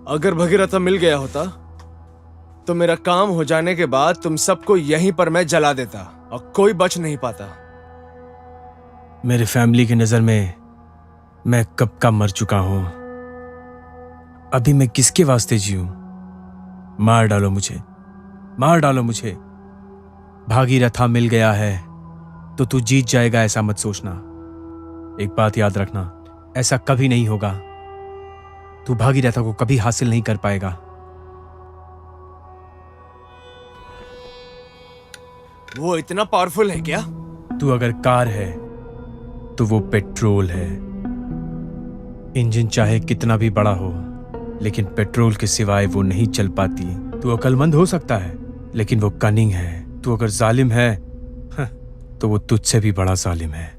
अगर भगीरथा मिल गया होता तो मेरा काम हो जाने के बाद तुम सबको यहीं पर मैं जला देता और कोई बच नहीं पाता। मेरे फैमिली की नजर में मैं कब का मर चुका हूं। अभी मैं किसके वास्ते जीऊं? मार डालो मुझे, मार डालो मुझे। भागीरथा मिल गया है तो तू जीत जाएगा ऐसा मत सोचना। एक बात याद रखना, ऐसा कभी नहीं होगा। तू भागीरथा को कभी हासिल नहीं कर पाएगा। वो इतना पावरफुल है क्या? तू अगर कार है तो वो पेट्रोल है। इंजन चाहे कितना भी बड़ा हो, लेकिन पेट्रोल के सिवाय वो नहीं चल पाती। तू अक्लमंद हो सकता है, लेकिन वो कनिंग है। तू अगर जालिम है तो वो तुझसे भी बड़ा जालिम है।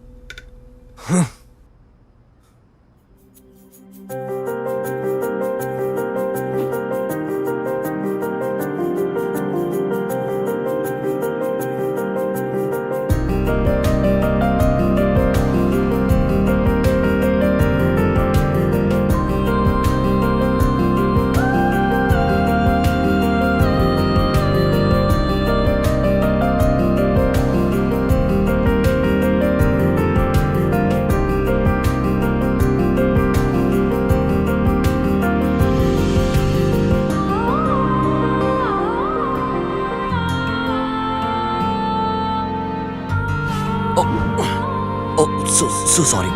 So sorry.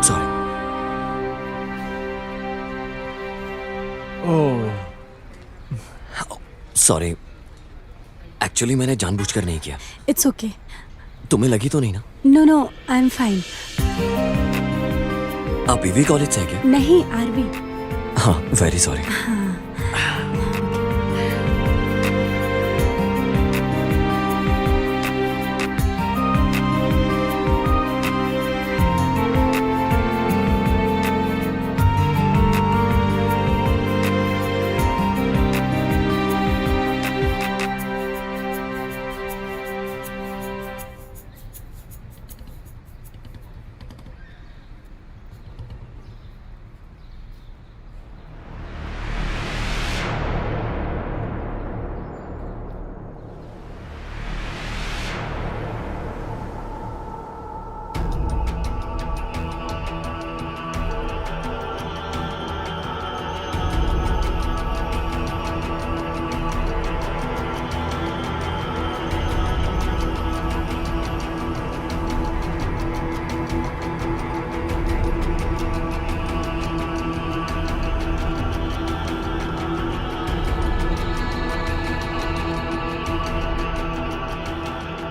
Sorry. Sorry. Actually मैंने जानबूझकर नहीं किया। It's okay. तुम्हें लगी तो नहीं ना? No, I'm fine. आप ईवी कॉलेज से हैं क्या? नहीं, आरवी। हाँ, very sorry.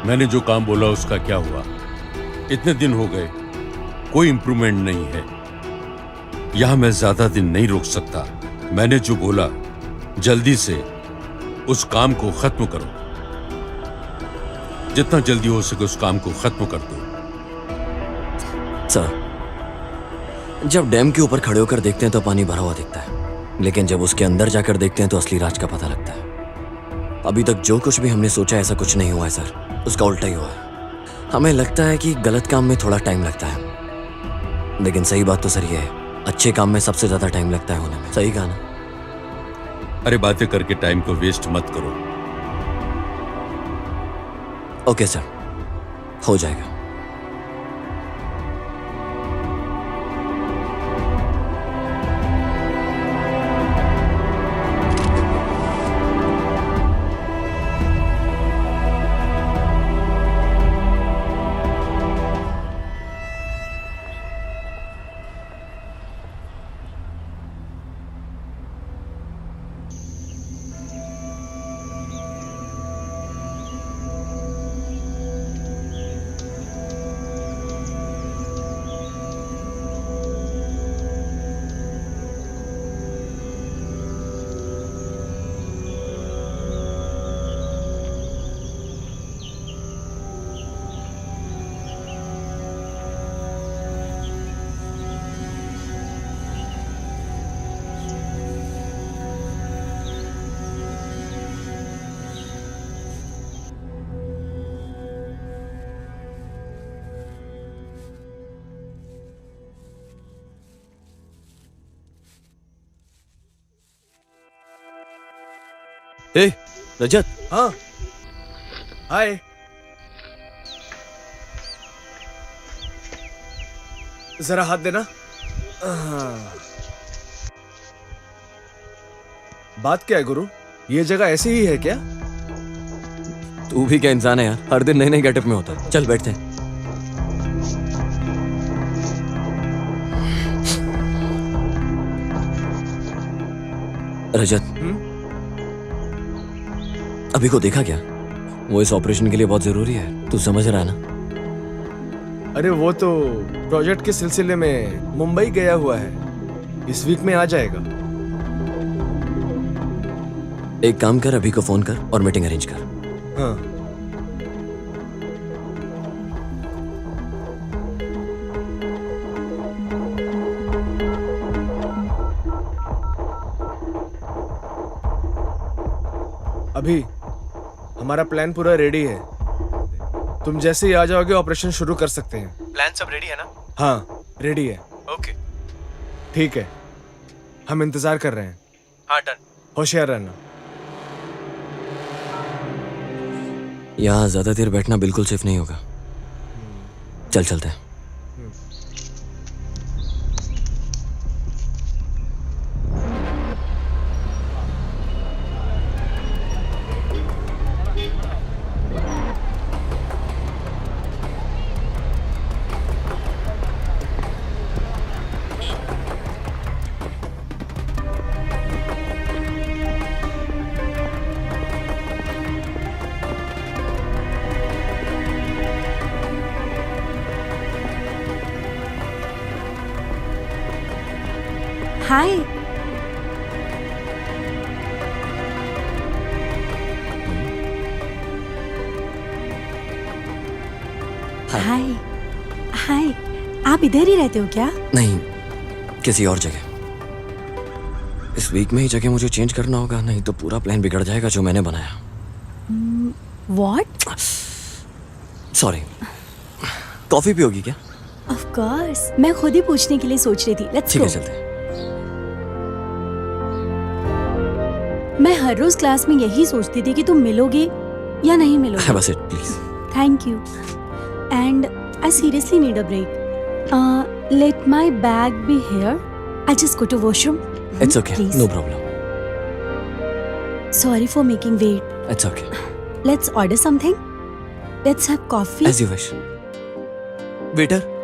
मैंने जो काम बोला उसका क्या हुआ? इतने दिन हो गए, कोई इंप्रूवमेंट नहीं है। यहां मैं ज्यादा दिन नहीं रुक सकता। मैंने जो बोला, जल्दी से उस काम को खत्म करो। जितना जल्दी हो सके उस काम को खत्म कर दो। सर, जब डैम के ऊपर खड़े होकर देखते हैं तो पानी भरा हुआ दिखता है, लेकिन जब उसके अंदर जाकर देखते हैं तो असली राज का पता लगता है। अभी तक जो कुछ भी हमने सोचा ऐसा कुछ नहीं हुआ है सर, उसका उल्टा ही हुआ है। हमें लगता है कि गलत काम में थोड़ा टाइम लगता है, लेकिन सही बात तो सर ये है, अच्छे काम में सबसे ज्यादा टाइम लगता है होने में। सही कहा ना? अरे बातें करके टाइम को वेस्ट मत करो। ओके सर, हो जाएगा। ए रजत, हाँ हाय। जरा हाथ देना। हाँ। बात क्या है गुरु, ये जगह ऐसी ही है क्या? तू भी क्या इंसान है यार, हर दिन नए नए गेटअप में होता है। चल बैठते हैं। रजत, अभी को देखा क्या? वो इस ऑपरेशन के लिए बहुत जरूरी है, तू समझ रहा है ना? अरे वो तो प्रोजेक्ट के सिलसिले में मुंबई गया हुआ है, इस वीक में आ जाएगा। एक काम कर, अभी को फोन कर और मीटिंग अरेंज कर। हाँ। अभी हमारा प्लान पूरा रेडी है, तुम जैसे ही आ जाओगे ऑपरेशन शुरू कर सकते हैं। प्लान सब रेडी है ना? हाँ रेडी है। ओके। ठीक है, हम इंतजार कर रहे हैं। हाँ डन। होशियार रहना। यहाँ ज्यादा देर बैठना बिल्कुल सेफ नहीं होगा। चल चलते हैं। हाय। हाय हाय, आप इधर ही रहते हो क्या? नहीं, किसी और जगह। इस वीक में ही जगह मुझे चेंज करना होगा, नहीं तो पूरा प्लान बिगड़ जाएगा जो मैंने बनाया। व्हाट? सॉरी। कॉफी पियोगी क्या? ऑफ कोर्स, मैं खुद ही पूछने के लिए सोच रही थी। लेट्स ठीक गो। है, चलते हैं। मैं हर रोज क्लास में यही सोचती थी कि तुम मिलोगे या नहीं मिलोगे। बस it please. Thank you. And I seriously need a break. Let my bag be here. I just go to washroom. It's okay, no problem. Sorry for making wait. It's okay, let's order something. Let's have coffee. As you wish. Waiter,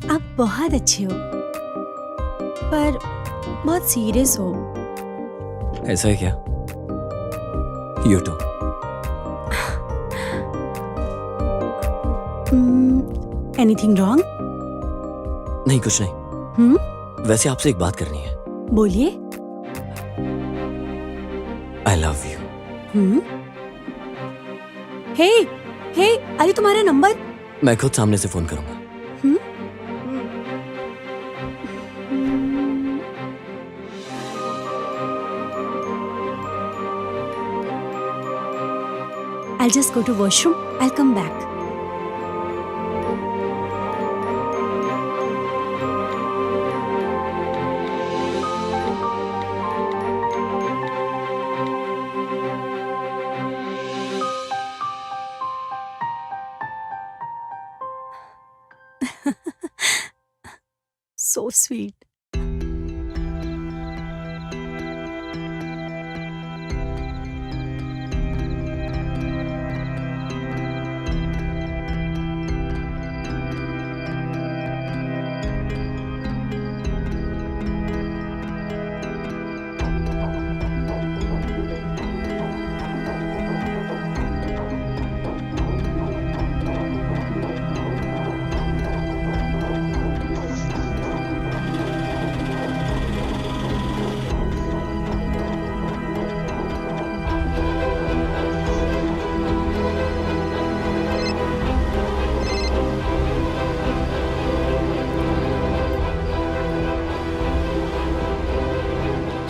आप बहुत अच्छे हो, पर बहुत serious हो। ऐसा है क्या? You too. Anything wrong? नहीं, कुछ नहीं। वैसे आपसे एक बात करनी है। बोलिए। I love you. हे हे, अरे तुम्हारा नंबर। मैं खुद सामने से फोन करूंगा। I'll just go to washroom. I'll come back. So sweet.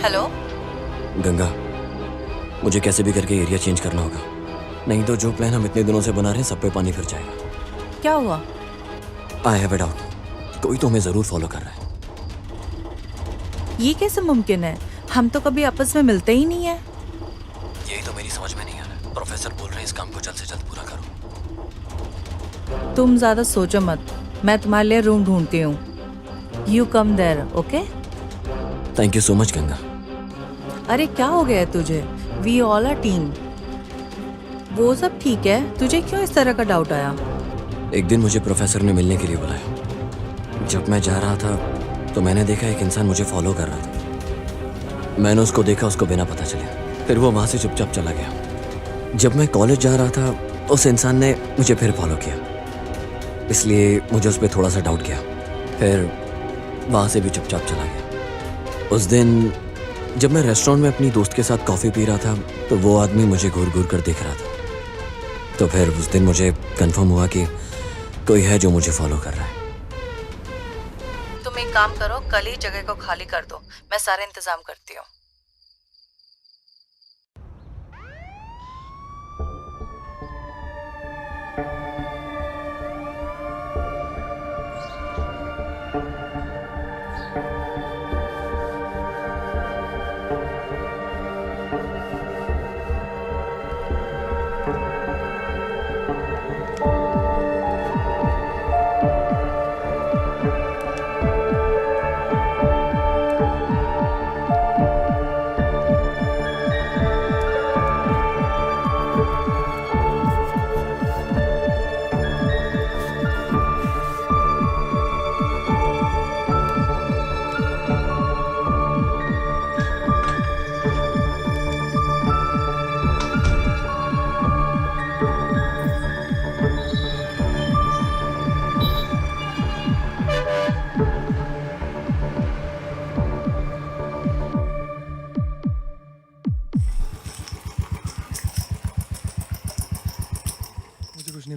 Hello Ganga, मुझे कैसे भी करके एरिया चेंज करना होगा, नहीं तो जो प्लान हम इतने दिनों से बना रहे हैं सब पे पानी फिर जाएगा। क्या हुआ? आई हैव अ डाउट, कोई तो हमें जरूर फॉलो कर रहा है। ये कैसे मुमकिन है? हम तो कभी आपस में मिलते ही नहीं है। यही तो मेरी समझ में नहीं आ रहा। प्रोफेसर बोल रहे हैं इस काम को जल्द से जल्द पूरा करो। तुम ज्यादा सोचो मत, मैं तुम्हारे लिए रूम ढूंढती हूँ। You come there, okay? Thank you so much Ganga. अरे क्या हो गया है तुझे? We all are team. वो सब ठीक है, तुझे क्यों इस तरह का डाउट आया? एक दिन मुझे प्रोफेसर ने मिलने के लिए बुलाया। जब मैं जा रहा था तो मैंने देखा एक इंसान मुझे फॉलो कर रहा था। मैंने उसको देखा, उसको बिना पता चले, फिर वो वहां से चुपचाप चला गया। जब मैं कॉलेज जा रहा था उस इंसान ने मुझे फिर फॉलो किया, इसलिए मुझे उस पर थोड़ा सा डाउट किया, फिर वहां से भी चुपचाप चला गया। उस दिन जब मैं रेस्टोरेंट में अपनी दोस्त के साथ कॉफ़ी पी रहा था तो वो आदमी मुझे घूर घूर कर देख रहा था। तो फिर उस दिन मुझे कंफर्म हुआ कि कोई है जो मुझे फॉलो कर रहा है। तुम एक काम करो, कल ही जगह को खाली कर दो, मैं सारे इंतजाम करती हूँ।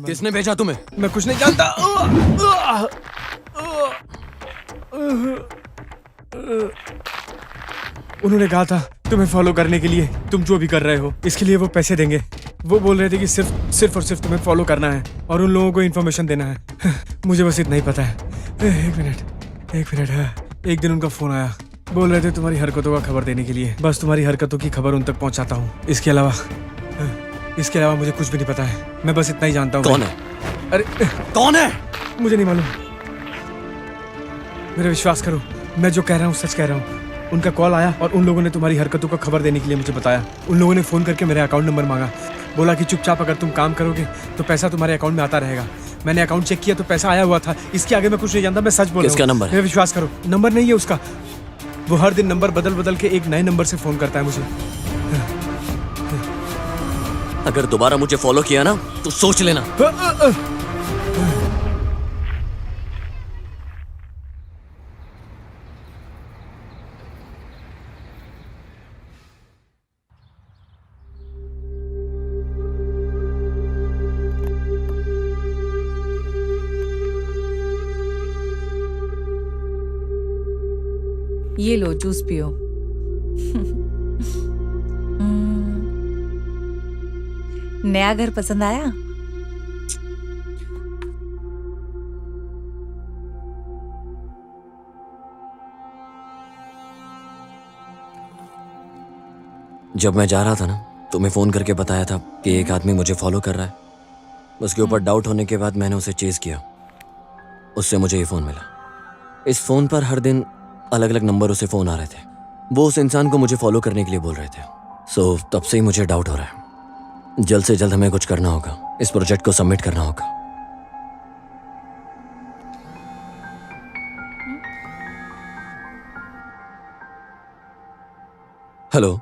किसने भेजा तुम्हें? मैं कुछ नहीं जानता। उन्होंने कहा था तुम्हें फॉलो करने के लिए, तुम जो भी कर रहे हो इसके लिए वो पैसे देंगे। वो बोल रहे थे कि सिर्फ और सिर्फ तुम्हें फॉलो करना है और उन लोगों को इन्फॉर्मेशन देना है। मुझे बस इतना ही पता है। एक मिनट। एक दिन उनका फोन आया, बोल रहे थे तुम्हारी हरकतों का खबर देने के लिए, बस तुम्हारी हरकतों की खबर उन तक पहुंचाता हूँ। इसके अलावा मुझे कुछ भी नहीं पता है। मैं बस इतना ही जानता हूँ। कौन है? अरे कौन है? मुझे नहीं मालूम। मेरा विश्वास करो, मैं जो कह रहा हूँ सच कह रहा हूँ। उनका कॉल आया और उन लोगों ने तुम्हारी हरकतों का खबर देने के लिए मुझे बताया। उन लोगों ने फोन करके मेरा अकाउंट नंबर मांगा, बोला कि चुपचाप अगर तुम काम करोगे तो पैसा तुम्हारे अकाउंट में आता रहेगा। मैंने अकाउंट चेक किया तो पैसा आया हुआ था। इसके आगे मैं कुछ नहीं जानता, मैं सच बोल रहा हूँ। किसका नंबर है? मेरा विश्वास करो, नंबर नहीं है उसका। वो हर दिन नंबर बदल बदल के एक नए नंबर से फोन करता है मुझे। अगर दोबारा मुझे फॉलो किया ना तो सोच लेना। ये लो, जूस पियो। नया घर पसंद आया? जब मैं जा रहा था ना तो मैं फोन करके बताया था कि एक आदमी मुझे फॉलो कर रहा है। उसके ऊपर डाउट होने के बाद मैंने उसे चेज किया, उससे मुझे ये फोन मिला। इस फोन पर हर दिन अलग अलग नंबरों से फोन आ रहे थे। वो उस इंसान को मुझे फॉलो करने के लिए बोल रहे थे। सो तब से ही मुझे डाउट हो रहा है। जल्द से जल्द हमें कुछ करना होगा, इस प्रोजेक्ट को सबमिट करना होगा। हेलो,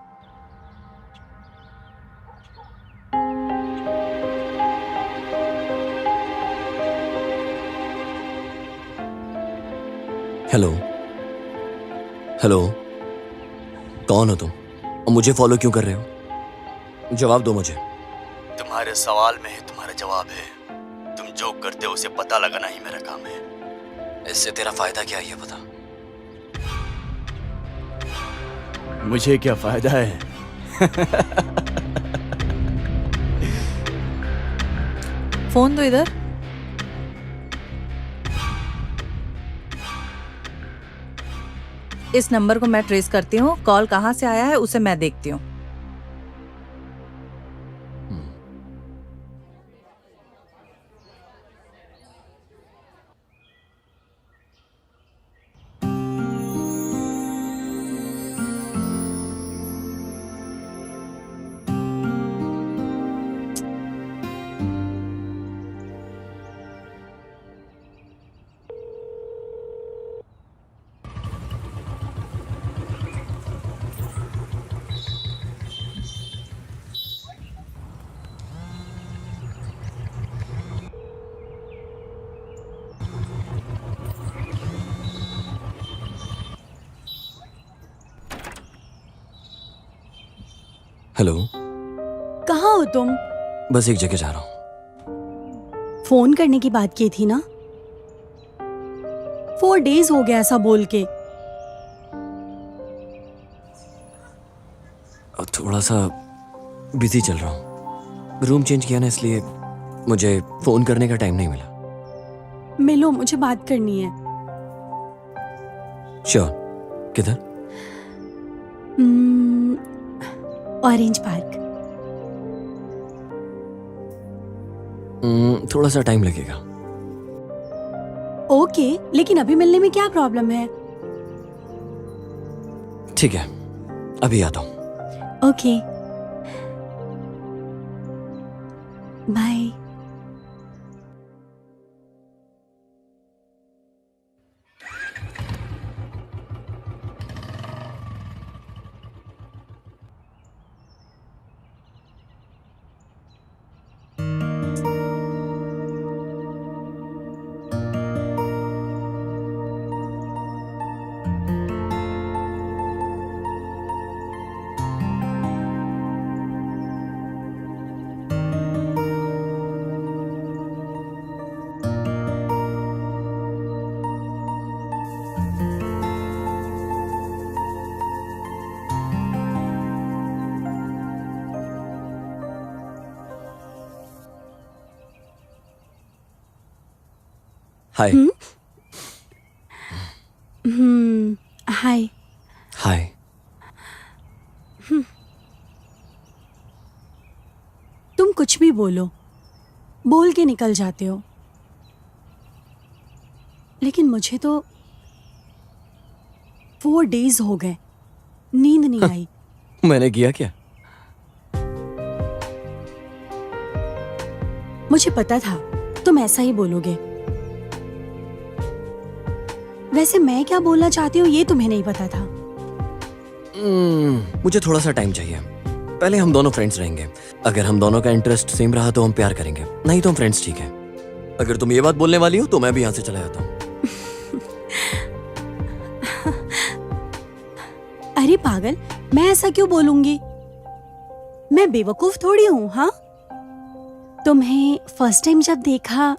हेलो, हेलो, कौन हो तुम और मुझे फॉलो क्यों कर रहे हो? जवाब दो मुझे। तुम्हारे सवाल में ही तुम्हारा जवाब है। तुम जो करते हो उसे पता लगाना ही मेरा काम है। इससे तेरा फायदा क्या है ये बता। मुझे क्या फायदा है? फोन दो इधर। इस नंबर को मैं ट्रेस करती हूँ, कॉल कहाँ से आया है उसे मैं देखती हूँ। हेलो। कहाँ हो तुम? बस एक जगह जा रहा हूँ। फोन करने की बात की थी ना? 4 days हो गया ऐसा बोल के। थोड़ा सा बिजी चल रहा हूँ। रूम चेंज किया ना, इसलिए मुझे फोन करने का टाइम नहीं मिला। मिलो, मुझे बात करनी है। श्योर। किधर? Orange park. थोड़ा सा टाइम लगेगा। ओके, लेकिन अभी मिलने में क्या प्रॉब्लम है? ठीक है, अभी आता हूँ। Okay, bye. Hi. Hi. Hi. तुम कुछ भी बोलो, बोल के निकल जाते हो, लेकिन मुझे तो 4 days हो गए, नींद नहीं आई। मैंने किया क्या? मुझे पता था तुम ऐसा ही बोलोगे। वैसे मैं क्या बोलना चाहती हूँ ये तुम्हें नहीं पता था। मुझे थोड़ा सा टाइम चाहिए। पहले हम दोनों फ्रेंड्स रहेंगे। अगर हम दोनों का इंटरेस्ट सेम रहा तो हम प्यार करेंगे, नहीं तो हम फ्रेंड्स, ठीक है? अगर तुम ये बात बोलने वाली हो तो मैं भी यहाँ से चला जाता हूँ। अरे पागल, मैं ऐसा क्यों बोलूंगी? मैं बेवकूफ थोड़ी हूँ। हाँ, तुम्हें फर्स्ट टाइम जब देखा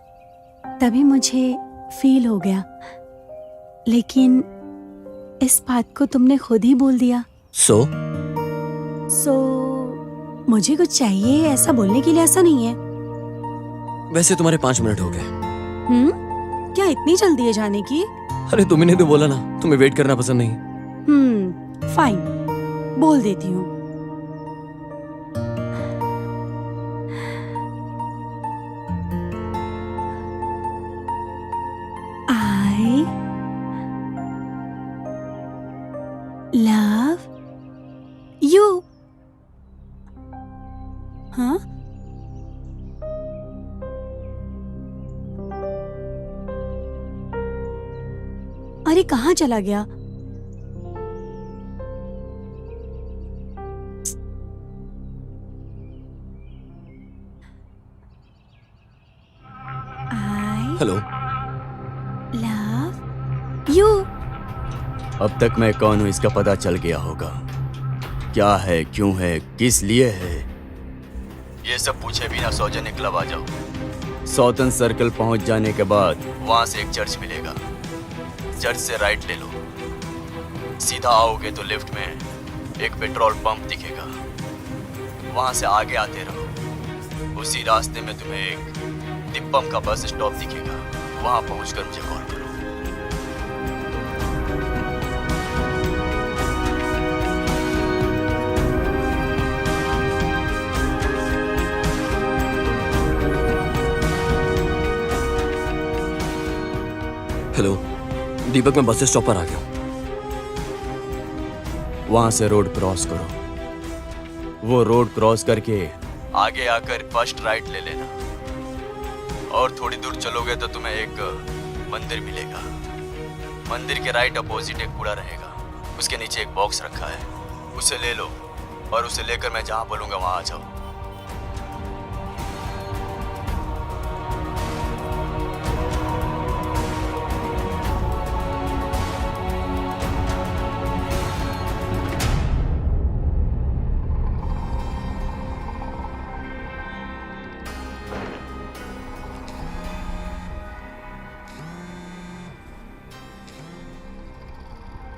तभी मुझे फील हो गया, लेकिन इस बात को तुमने खुद ही बोल दिया। सो मुझे कुछ चाहिए ऐसा बोलने के लिए ऐसा नहीं है। वैसे तुम्हारे 5 मिनट हो गए। क्या इतनी जल्दी है जाने की? अरे तुमने तो बोला ना तुम्हें वेट करना पसंद नहीं। फाइन, बोल देती हूँ। I love you। हाँ? अरे कहाँ चला गया? I hello. love you। अब तक मैं कौन हूँ इसका पता चल गया होगा। क्या है, क्यों है, किस लिए है, ये सब पूछे बिना सौजन्य क्लब आ जाओ। सौतन सर्कल पहुंच जाने के बाद वहां से एक चर्च मिलेगा। चर्च से राइट ले लो, सीधा आओगे तो लेफ्ट में एक पेट्रोल पंप दिखेगा। वहां से आगे आते रहो, उसी रास्ते में तुम्हें एक तिप्पम का बस स्टॉप दिखेगा। वहां पहुंचकर मुझे कॉल करो। हेलो दीपक, मैं बस स्टॉप पर आ गया हूँ। वहां से रोड क्रॉस करो। वो रोड क्रॉस करके आगे आकर फर्स्ट राइट ले लेना और थोड़ी दूर चलोगे तो तुम्हें एक मंदिर मिलेगा। मंदिर के राइट अपोजिट एक कूड़ा रहेगा, उसके नीचे एक बॉक्स रखा है, उसे ले लो और उसे लेकर मैं जहां बोलूंगा वहां आ जाओ।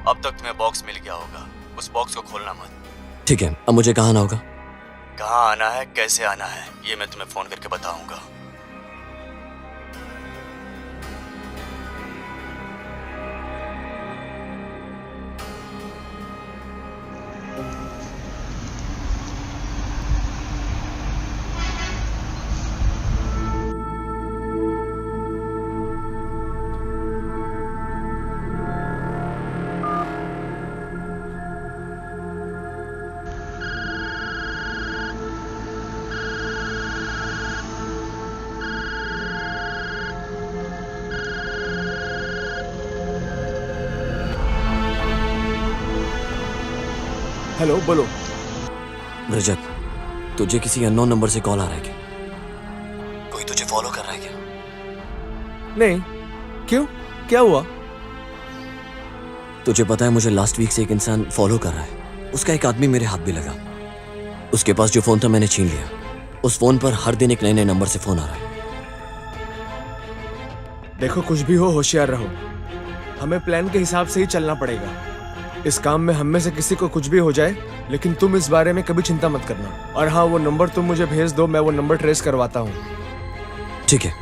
अब तक तुम्हें बॉक्स मिल गया होगा, उस बॉक्स को खोलना मत। ठीक है, अब मुझे कहाँ आना होगा? कहाँ आना है, कैसे आना है, ये मैं तुम्हें फोन करके बताऊंगा। हेलो, बोलो। रजत, तुझे किसी अननोन नंबर से कॉल आ रहा है क्या? कोई तुझे फॉलो कर रहा है क्या? नहीं, क्यों? क्या हुआ? तुझे पता है मुझे लास्ट वीक से एक इंसान फॉलो कर रहा है। उसका एक आदमी मेरे हाथ भी लगा। उसके पास जो फोन था मैंने छीन लिया। उस फोन पर हर दिन एक नए नए नंबर से फोन आ रहा है। देखो, कुछ भी हो होशियार रहो। हमें प्लान के हिसाब से ही चलना पड़ेगा। इस काम में हम में से किसी को कुछ भी हो जाए, लेकिन तुम इस बारे में कभी चिंता मत करना। और हाँ, वो नंबर तुम मुझे भेज दो, मैं वो नंबर ट्रेस करवाता हूँ। ठीक है,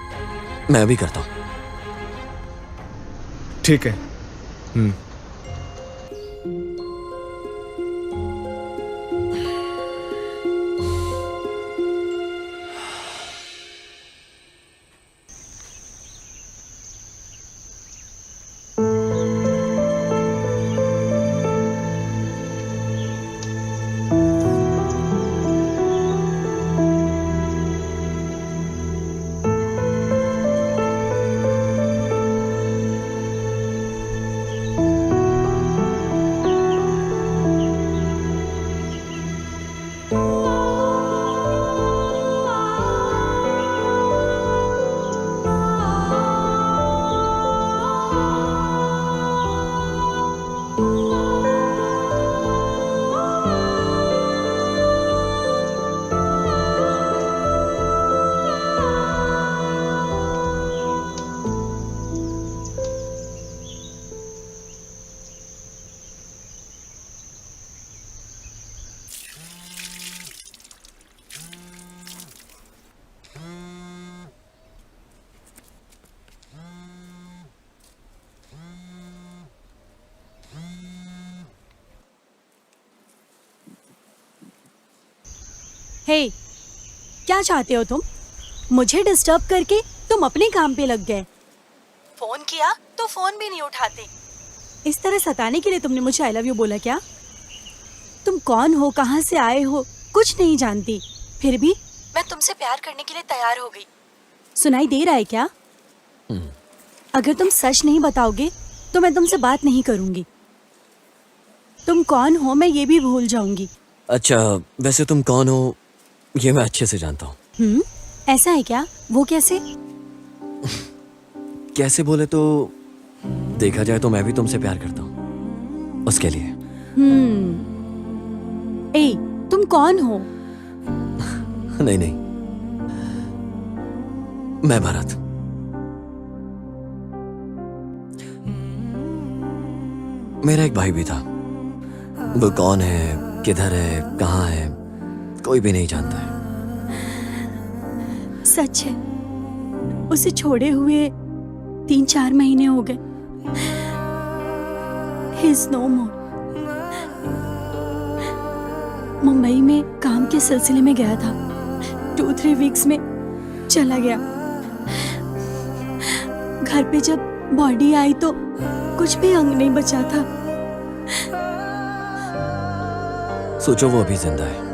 मैं अभी करता हूँ। ठीक है। हे, क्या चाहते हो तुम? मुझे डिस्टर्ब करके तुम अपने काम पे लग गए। फोन किया तो फोन भी नहीं उठाते। इस तरह सताने के लिए तुमने मुझे आई लव यू बोला क्या? तुम कौन हो, कहाँ से आए हो, कुछ नहीं जानती, फिर भी मैं तुमसे प्यार करने के लिए तैयार हो गई। सुनाई दे रहा है क्या? अगर तुम सच नहीं बताओगे तो मैं तुमसे बात नहीं करूंगी। तुम कौन हो मैं ये भी भूल जाऊंगी। अच्छा, वैसे तुम कौन हो ये मैं अच्छे से जानता हूँ। ऐसा है क्या? वो कैसे? कैसे बोले तो देखा जाए तो मैं भी तुमसे प्यार करता हूँ, उसके लिए। ए, तुम कौन हो? नहीं नहीं, मैं भरत। मेरा एक भाई भी था। वो कौन है, किधर है, कहाँ है, कोई भी नहीं जानता है। सच है, उसे छोड़े हुए 3-4 महीने हो गए। He is no more। Mumbai में काम के सिलसिले में गया था, 2-3 वीक्स में चला गया। घर पे जब बॉडी आई तो कुछ भी अंग नहीं बचा था। सोचो वो अभी जिंदा है।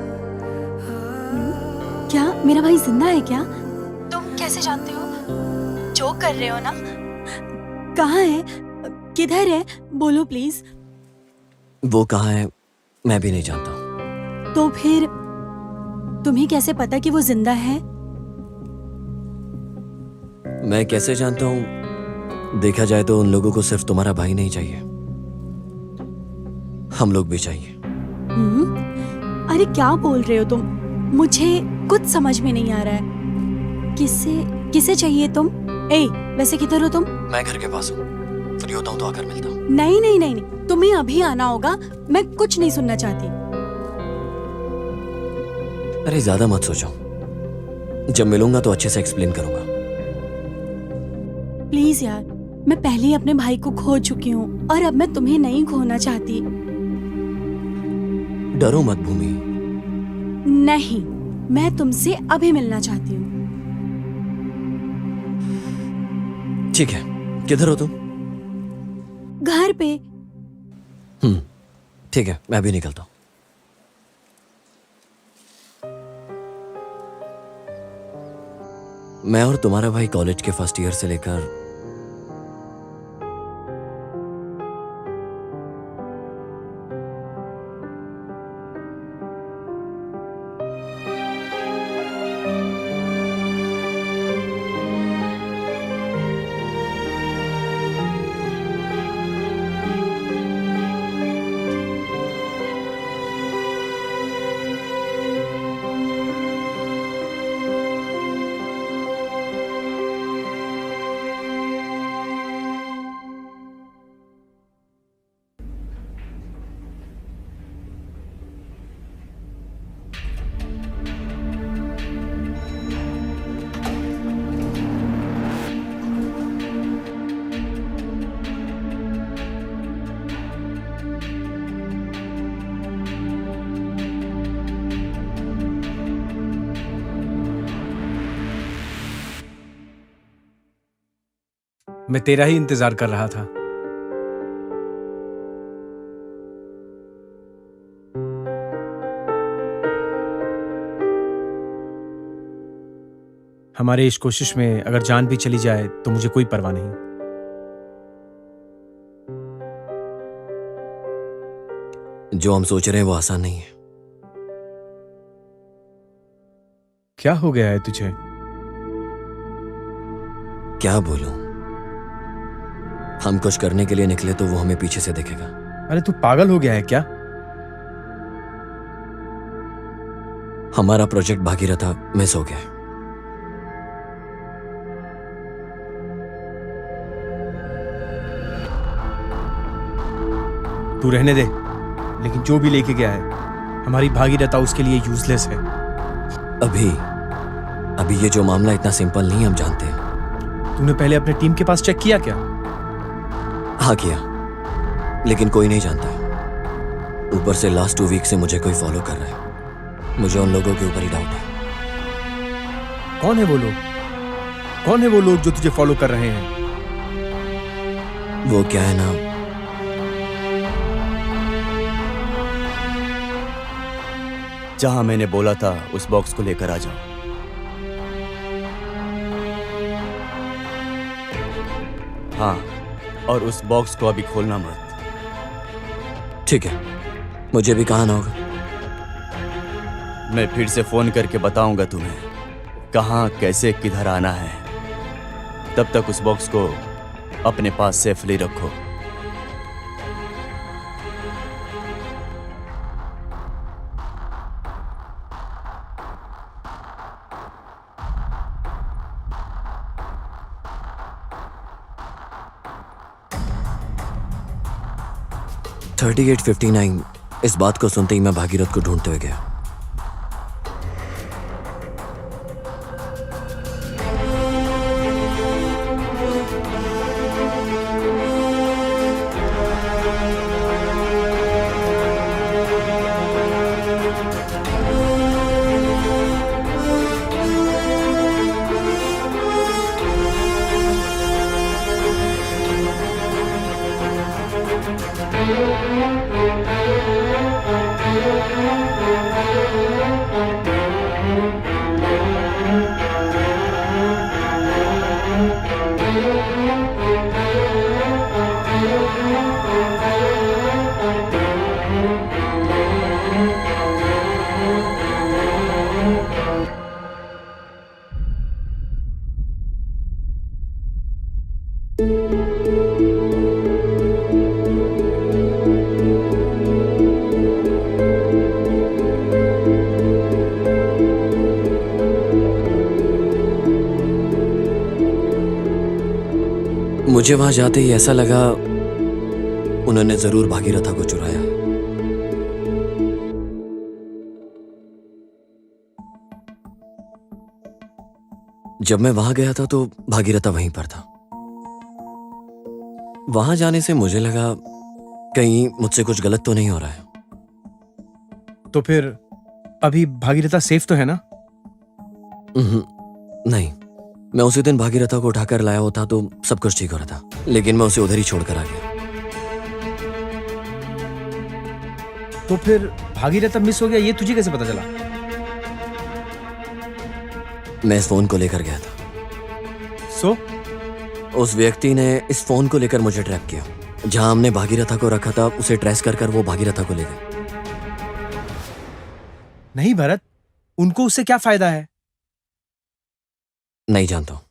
क्या मेरा भाई जिंदा है क्या? तुम कैसे जानते हो? जोक कर रहे हो ना? कहाँ है? किधर है? बोलो प्लीज। वो कहाँ है मैं भी नहीं जानता हूँ। तो फिर तुम्हें कैसे पता कि वो जिंदा है? मैं कैसे जानता हूँ? देखा जाए तो उन लोगों को सिर्फ तुम्हारा भाई नहीं चाहिए, हम लोग भी चाहिए। अरे क्या बोल रहे हो तुम? मुझे कुछ समझ में नहीं आ रहा है। किसे चाहिए तुम? वैसे किधर हो तुम? मैं घर के पास हूँ, फ्री होता हूँ तो आकर मिलता हूँ। नहीं नहीं नहीं नहीं, तुम्हें अभी आना होगा। मैं कुछ नहीं सुनना चाहती। अरे ज्यादा मत सोचो, जब मिलूंगा तो अच्छे से एक्सप्लेन करूंगा। प्लीज यार, मैं पहले ही अपने भाई को खो चुकी हूँ और अब मैं तुम्हें नहीं खोना चाहती। डरो मत भूमि। नहीं, मैं तुमसे अभी मिलना चाहती हूँ। ठीक है, किधर हो तुम? घर पे। ठीक है, मैं भी निकलता हूँ। मैं और तुम्हारा भाई कॉलेज के फर्स्ट ईयर से लेकर मैं तेरा ही इंतजार कर रहा था। हमारे इस कोशिश में अगर जान भी चली जाए तो मुझे कोई परवाह नहीं। जो हम सोच रहे हैं वो आसान नहीं है। क्या हो गया है तुझे? क्या बोलूं? हम कुछ करने के लिए निकले तो वो हमें पीछे से देखेगा। अरे तू पागल हो गया है क्या? हमारा प्रोजेक्ट भागीरथा मिस हो गया है। तू रहने दे, लेकिन जो भी लेके गया है हमारी भागीरथा उसके लिए यूजलेस है। अभी ये जो मामला इतना सिंपल नहीं, हम जानते हैं। तूने पहले अपने टीम के पास चेक किया क्या? हाँ किया, लेकिन कोई नहीं जानता। ऊपर से लास्ट 2 वीक से मुझे कोई फॉलो कर रहा है। मुझे उन लोगों के ऊपर ही डाउट है। कौन है वो लोग? कौन है वो लोग जो तुझे फॉलो कर रहे हैं? वो क्या है ना, जहां मैंने बोला था उस बॉक्स को लेकर आ जाओ। हाँ, और उस बॉक्स को अभी खोलना मत। ठीक है, मुझे भी कहा ना होगा। मैं फिर से फोन करके बताऊंगा तुम्हें कहाँ, कैसे, किधर आना है। तब तक उस बॉक्स को अपने पास सेफली रखो। $38.59 इस बात को सुनते ही मैं भागीरथ को ढूंढते हुए गया। मुझे वहां जाते ही ऐसा लगा उन्होंने जरूर भागीरथा को चुराया। जब मैं वहां गया था तो भागीरथा वहीं पर था। वहां जाने से मुझे लगा कहीं मुझसे कुछ गलत तो नहीं हो रहा है। तो फिर अभी भागीरथा सेफ तो है ना? नहीं, मैं उसी दिन भागीरथा को उठाकर लाया होता तो सब कुछ ठीक हो रहा था, लेकिन मैं उसे उधर ही छोड़कर आ गया। तो फिर भागीरथा मिस हो गया ये तुझे कैसे पता चला? मैं इस फोन को लेकर गया था। सो उस व्यक्ति ने इस फोन को लेकर मुझे ट्रैप किया। जहां हमने भागीरथा को रखा था उसे ट्रेस कर वो भागीरथा को ले गए। नहीं भरत, उनको उससे क्या फायदा है? नहीं जानता हूं।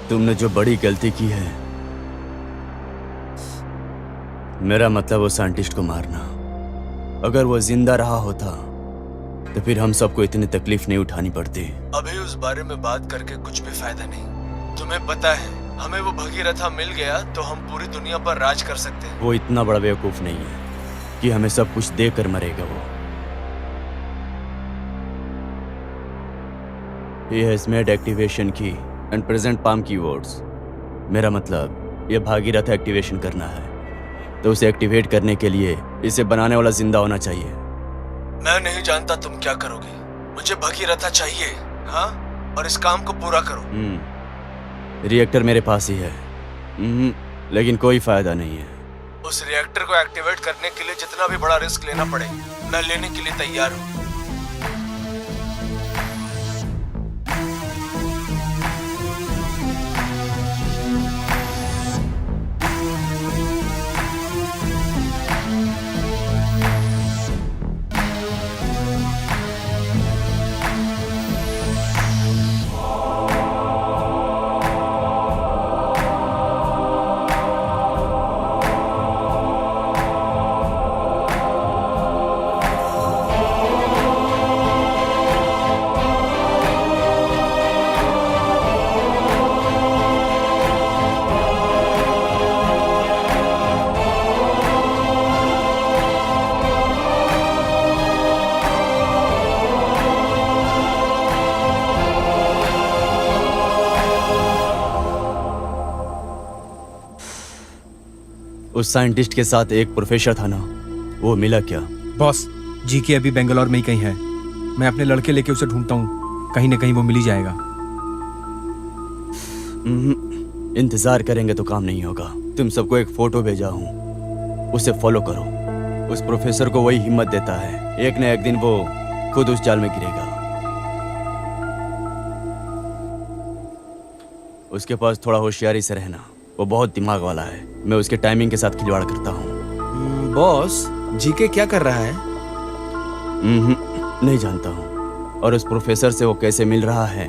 तुमने जो बड़ी गलती की है, मेरा मतलब वो साइंटिस्ट को मारना। अगर वो जिंदा रहा होता तो फिर हम सबको इतनी तकलीफ नहीं उठानी पड़ती। अभी उस बारे में बात करके कुछ भी फायदा नहीं। तुम्हें पता है, हमें वो भगीरथा मिल गया तो हम पूरी दुनिया पर राज कर सकते हैं। वो इतना बड़ा बेवकूफ नहीं है कि हमें सब कुछ देकर मरेगा वो। He has made activation key and present palm keywords। मेरा मतलब ये भागीरथ एक्टिवेशन करना है, तो उसे एक्टिवेट करने के लिए इसे बनाने वाला जिंदा होना चाहिए। मैं नहीं जानता तुम क्या करोगे, मुझे भगीरथा चाहिए। हाँ, और इस काम को पूरा करो। रिएक्टर मेरे पास ही है, लेकिन कोई फायदा नहीं है। उस रिएक्टर को एक्टिवेट करने के लिए जितना भी बड़ा रिस्क लेना पड़े, मैं लेने के लिए तैयार हूँ। उस साइंटिस्ट के साथ एक प्रोफेसर था ना, वो मिला क्या? बॉस, जीके अभी बेंगलोर में ही कहीं है। मैं अपने लड़के लेके उसे ढूंढता हूँ, कहीं ना कहीं वो मिल ही जाएगा। इंतजार करेंगे तो काम नहीं होगा। तुम सबको एक फोटो भेजा हूँ, उसे फॉलो करो। उस प्रोफेसर को वही हिम्मत देता है, एक न एक दिन वो खुद उस जाल में गिरेगा। उसके पास थोड़ा होशियारी से रहना, वो बहुत दिमाग वाला है। मैं उसके टाइमिंग के साथ खिलवाड़ करता हूँ। बॉस, जीके क्या कर रहा है? नहीं जानता हूँ, और उस प्रोफेसर से वो कैसे मिल रहा है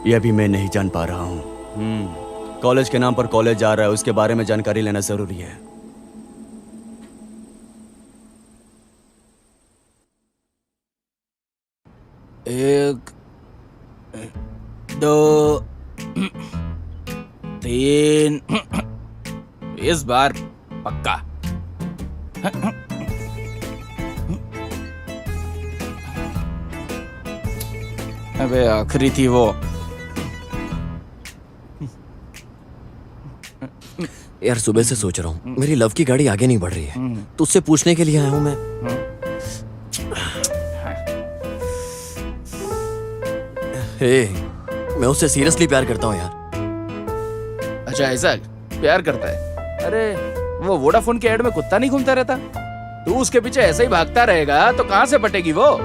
यह भी मैं नहीं जान पा रहा हूँ। कॉलेज के नाम पर कॉलेज जा रहा है, उसके बारे में जानकारी लेना जरूरी है। एक 2 3 इस बार पक्का। अबे आखिरी थी वो। यार सुबह से सोच रहा हूँ, मेरी लव की गाड़ी आगे नहीं बढ़ रही है। तुझसे पूछने के लिए आया हूँ मैं। हे, मैं उससे सीरियसली प्यार करता हूँ यार। अच्छा ऐसा प्यार करता है? अरे वो वोडाफोन के ऐड में कुत्ता नहीं घूमता रहता? तू उसके पीछे ऐसे ही भागता रहेगा तो कहां से पटेगी वो?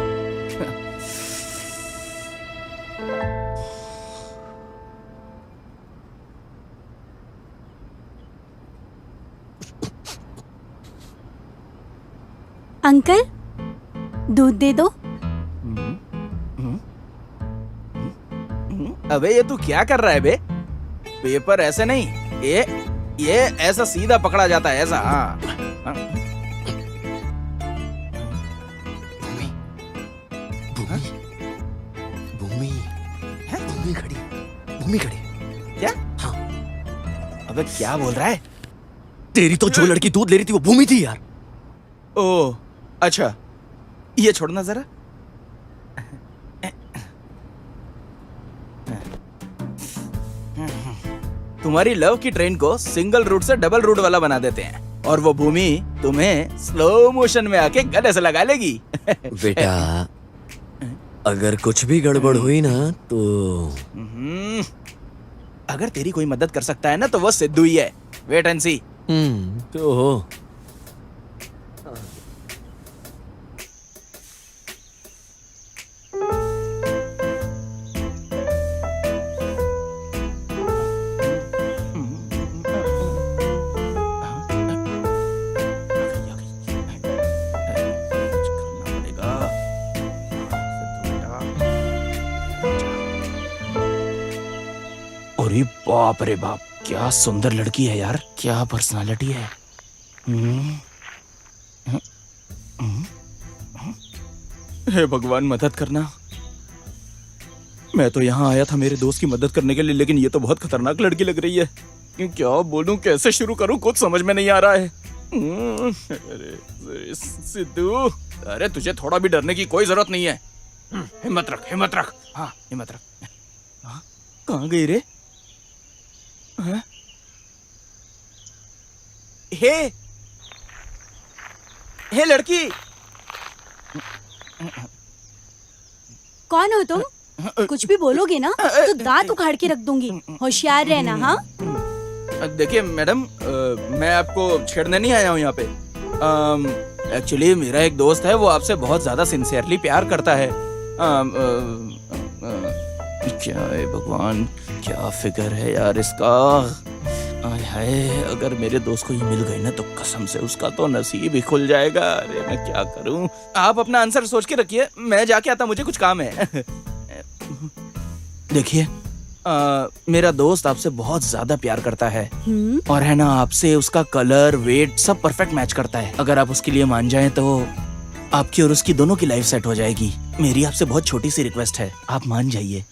अंकल, दूध दे दो। अबे ये तू क्या कर रहा है बे? पेपर ऐसे नहीं, ये ऐसा सीधा पकड़ा जाता है, ऐसा। हाँ भूमि भूमि खड़ी, भूमि खड़ी। क्या? हाँ। अबे क्या बोल रहा है? तेरी तो जो लड़की दूध ले रही थी वो भूमि थी यार। ओह अच्छा, ये छोड़ना जरा। तुम्हारी लव की ट्रेन को सिंगल रूट से डबल रूट वाला बना देते हैं और वो भूमि तुम्हें स्लो मोशन में आके गले से लगा लेगी। बेटा अगर कुछ भी गड़बड़ हुई ना तो अगर तेरी कोई मदद कर सकता है ना तो वो सिद्धू ही है। वेट एंड सी। तो हो। अरे बाप रे बाप, क्या सुंदर लड़की है यार, क्या पर्सनालिटी है। हे भगवान मदद करना। मैं तो यहाँ आया था मेरे दोस्त की मदद करने के लिए, लेकिन ये तो बहुत खतरनाक लड़की लग रही है। क्या बोलूं, कैसे शुरू करूं, कुछ समझ में नहीं आ रहा है। अरे सिद्धू, अरे तुझे थोड़ा भी डरने की कोई जरूरत नहीं है। हिम्मत रख, हिम्मत रख। हाँ हिम्मत रख। हाँ, कहाँ गई रे? हाँ? हे लड़की, कौन हो तुम? कुछ भी बोलोगे ना तो दांत उखाड़ के रख दूंगी। होशियार रहना। हाँ देखिए मैडम, मैं आपको छेड़ने नहीं आया हूँ यहाँ पे। एक्चुअली मेरा एक दोस्त है, वो आपसे बहुत ज्यादा सिंसियरली प्यार करता है। क्या है भगवान, क्या फिगर है यार इसका। आय हाय, अगर मेरे दोस्त को ये मिल गई ना तो कसम से उसका तो नसीब ही खुल जाएगा। अरे मैं क्या करूं? आप अपना आंसर सोच के रखिए, मैं जाके आता, मुझे कुछ काम है। देखिए मेरा दोस्त आपसे बहुत ज्यादा प्यार करता है और है ना, आपसे उसका कलर, वेट सब परफेक्ट मैच करता है। अगर आप उसके लिए मान जाएं तो आपकी और उसकी दोनों की लाइफ सेट हो जाएगी। मेरी आपसे बहुत छोटी सी रिक्वेस्ट है, आप मान जाइए।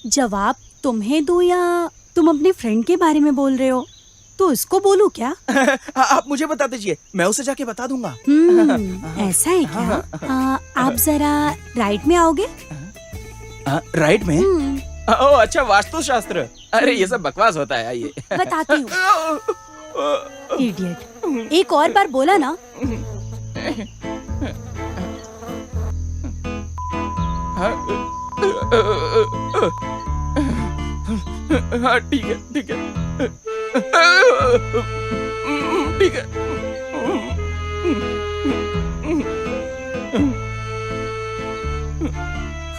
जवाब तुम्हें दूं या तुम अपने फ्रेंड के बारे में बोल रहे हो? तो इसको बोलूं क्या? आप मुझे बता दीजिए, मैं उसे जाके बता दूंगा। ऐसा है क्या? आप जरा राइट में आओगे? राइट में? ओह अच्छा, वास्तुशास्त्र। अरे ये सब बकवास होता है, आइए बताती हूँ। इडियट, एक और बार बोला ना। हाँ ठीक है, ठीक है, ठीक है।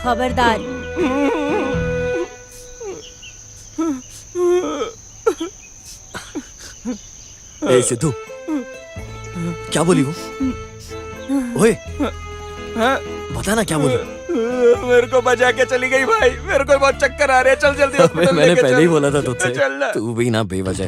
खबरदार। ए सिद्धू, क्या बोली वो? ओए बता ना क्या बोली? मेरे को बचा के चली गई भाई, मेरे को बहुत चक्कर आ रहे हैं। चल जल्दी हॉस्पिटल मैंने लेके पहले चल। ही बोला था तुझसे, चल। तू भी ना बेवजह।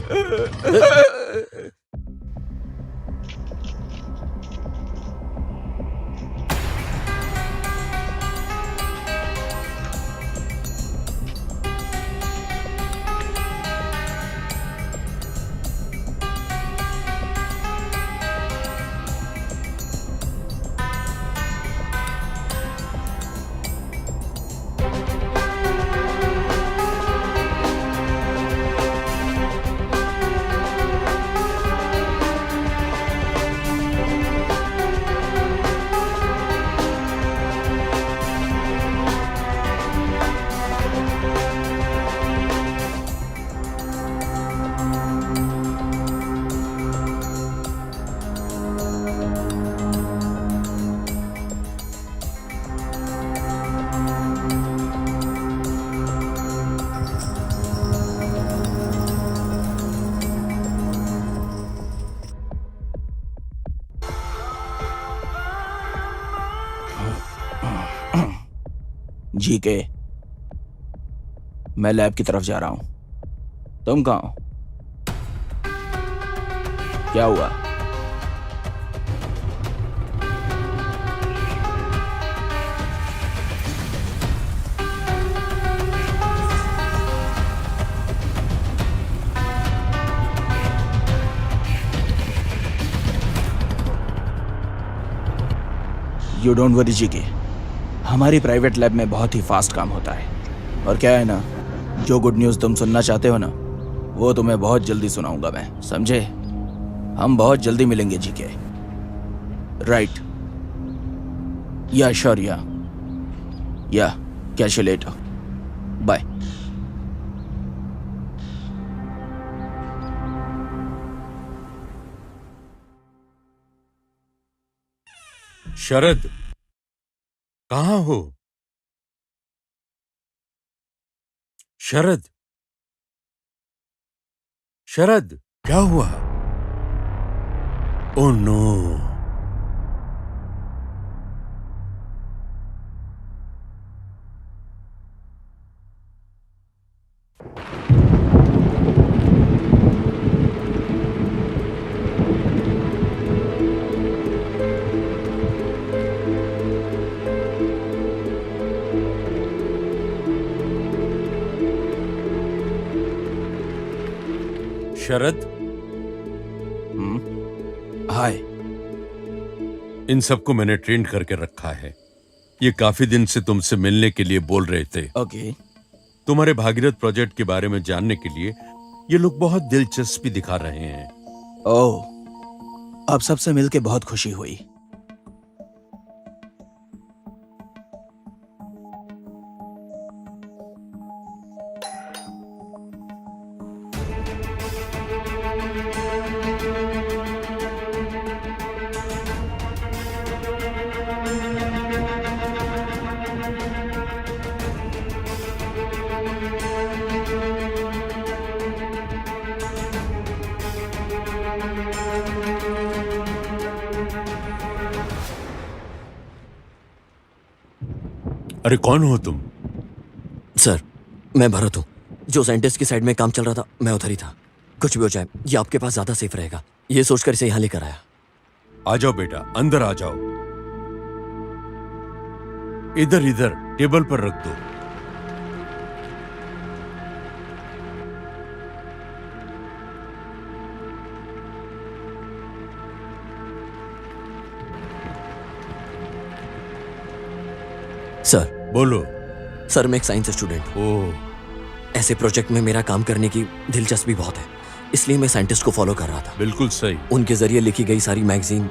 जी के, मैं लैब की तरफ जा रहा हूं। तुम कहाँ हो? क्या हुआ? यू डोंट वरी जी के, हमारी प्राइवेट लैब में बहुत ही फास्ट काम होता है। और क्या है ना, जो गुड न्यूज़ तुम सुनना चाहते हो ना, वो तुम्हें बहुत जल्दी सुनाऊंगा मैं, समझे? हम बहुत जल्दी मिलेंगे जी के। राइट, या श्योर, या कैच यू लेटर, बाय। शरद, कहाँ हो? शरद, शरद, क्या हुआ? Oh no. शरद, हाय। इन सबको मैंने ट्रेन करके रखा है। ये काफी दिन से तुमसे मिलने के लिए बोल रहे थे। ओके। तुम्हारे भागीरथ प्रोजेक्ट के बारे में जानने के लिए ये लोग बहुत दिलचस्पी दिखा रहे हैं। ओह, अब सबसे मिलके बहुत खुशी हुई। अरे कौन हो तुम? सर, मैं भरत हूँ। जो साइंटिस्ट की साइड में काम चल रहा था, मैं उधर ही था। कुछ भी हो जाए, ये आपके पास ज्यादा सेफ रहेगा, ये सोचकर इसे यहाँ लेकर आया। आ जाओ बेटा, अंदर आ जाओ। इधर इधर टेबल पर रख दो। सर, बोलो। सर मैं एक साइंस स्टूडेंट हूँ। ओह, ऐसे प्रोजेक्ट में मेरा काम करने की दिलचस्पी बहुत है, इसलिए मैं साइंटिस्ट को फॉलो कर रहा था। बिल्कुल सही। उनके जरिए लिखी गई सारी मैगजीन,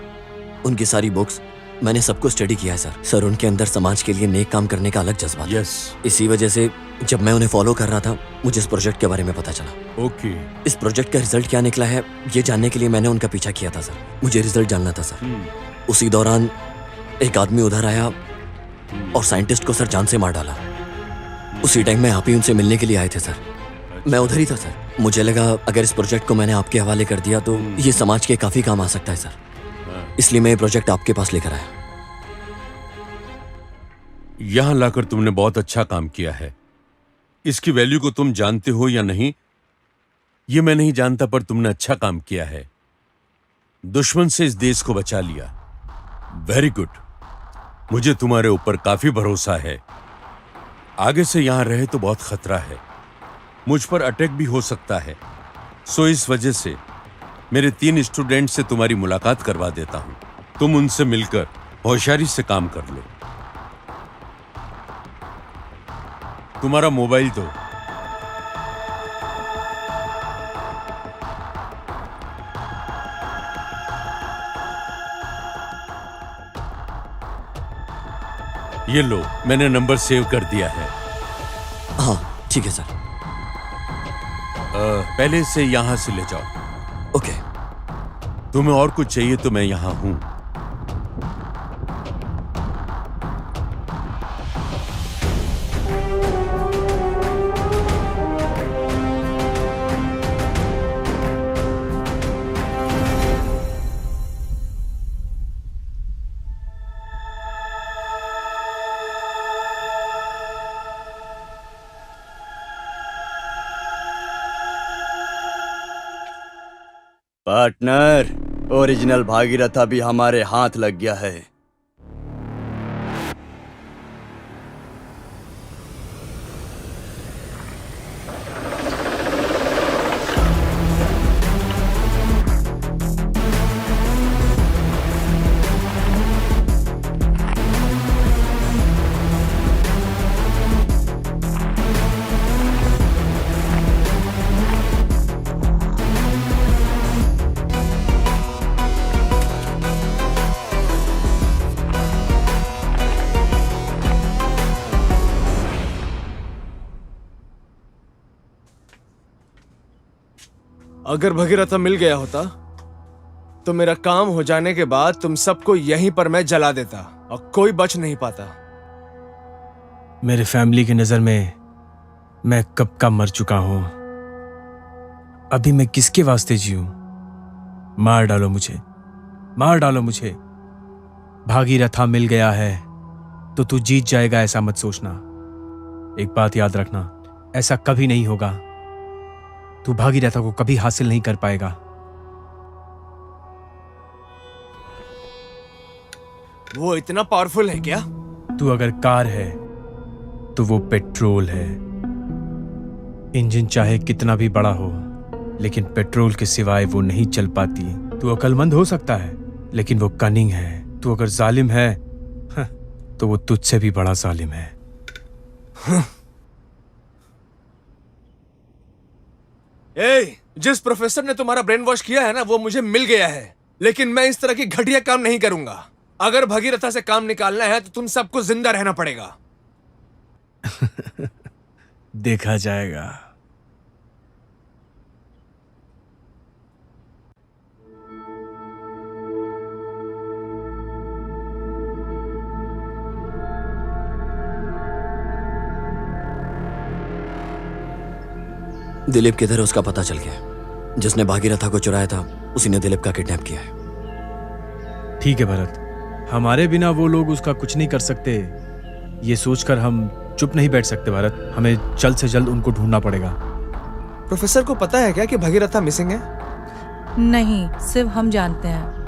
उनकी सारी बुक्स, मैंने सबको स्टडी किया है सर। सर, उनके अंदर समाज के लिए नेक काम करने का अलग जज्बा था। यस। इसी वजह से जब मैं उन्हें फॉलो कर रहा था, मुझे इस प्रोजेक्ट के बारे में पता चला। ओके। इस प्रोजेक्ट का रिजल्ट क्या निकला है, ये जानने के लिए मैंने उनका पीछा किया था सर। मुझे रिजल्ट जानना था सर। उसी दौरान एक आदमी उधर आया और साइंटिस्ट को सर जान से मार डाला। उसी टाइम में आप ही उनसे मिलने के लिए आए थे सर। मैं उधर ही था सर। मुझे लगा अगर इस प्रोजेक्ट को मैंने आपके हवाले कर दिया तो ये समाज के काफी काम आ सकता है सर, इसलिए मैं ये प्रोजेक्ट आपके पास लेकर आया। यहां लाकर तुमने बहुत अच्छा काम किया है। इसकी वैल्यू को तुम जानते हो या नहीं, ये मैं नहीं जानता, पर तुमने अच्छा काम किया है। दुश्मन से इस देश को बचा लिया। Very good. मुझे तुम्हारे ऊपर काफी भरोसा है। आगे से यहां रहे तो बहुत खतरा है, मुझ पर अटैक भी हो सकता है। सो इस वजह से मेरे 3 स्टूडेंट से तुम्हारी मुलाकात करवा देता हूं। तुम उनसे मिलकर होशियारी से काम कर लो। तुम्हारा मोबाइल दो। ये लो, मैंने नंबर सेव कर दिया है। हाँ ठीक है सर। पहले से यहां से ले जाओ। ओके। तुम्हें और कुछ चाहिए तो मैं यहां हूं। पार्टनर, ओरिजिनल भागीरथा भी हमारे हाथ लग गया है। अगर भगीरथा मिल गया होता तो मेरा काम हो जाने के बाद तुम सबको यहीं पर मैं जला देता और कोई बच नहीं पाता। मेरे फैमिली की नजर में मैं कब का मर चुका हूं। अभी मैं किसके वास्ते जीऊं? मार डालो मुझे, मार डालो मुझे। भागीरथा मिल गया है तो तू जीत जाएगा ऐसा मत सोचना। एक बात याद रखना, ऐसा कभी नहीं होगा। तू भागीरथा को कभी हासिल नहीं कर पाएगा। वो इतना पावरफुल है क्या? तू अगर कार है तो वो पेट्रोल है। इंजन चाहे कितना भी बड़ा हो, लेकिन पेट्रोल के सिवाय वो नहीं चल पाती। तू अक्लमंद हो सकता है, लेकिन वो कनिंग है। तू अगर जालिम है तो वो तुझसे भी बड़ा जालिम है। जिस प्रोफेसर ने तुम्हारा ब्रेन वॉश किया है ना, वो मुझे मिल गया है, लेकिन मैं इस तरह की घटिया काम नहीं करूंगा। अगर भगीरथा से काम निकालना है तो तुम सबको जिंदा रहना पड़ेगा। देखा जाएगा। दिलीप किधर है उसका पता चल गया। जिसने भागीरथा को चुराया था उसी ने दिलीप का किडनैप किया है। ठीक है भरत, हमारे बिना वो लोग उसका कुछ नहीं कर सकते, ये सोचकर हम चुप नहीं बैठ सकते भरत। हमें जल्द से जल्द उनको ढूंढना पड़ेगा। प्रोफेसर को पता है क्या कि भगीरथा मिसिंग है? नहीं, सिर्फ हम जानते हैं।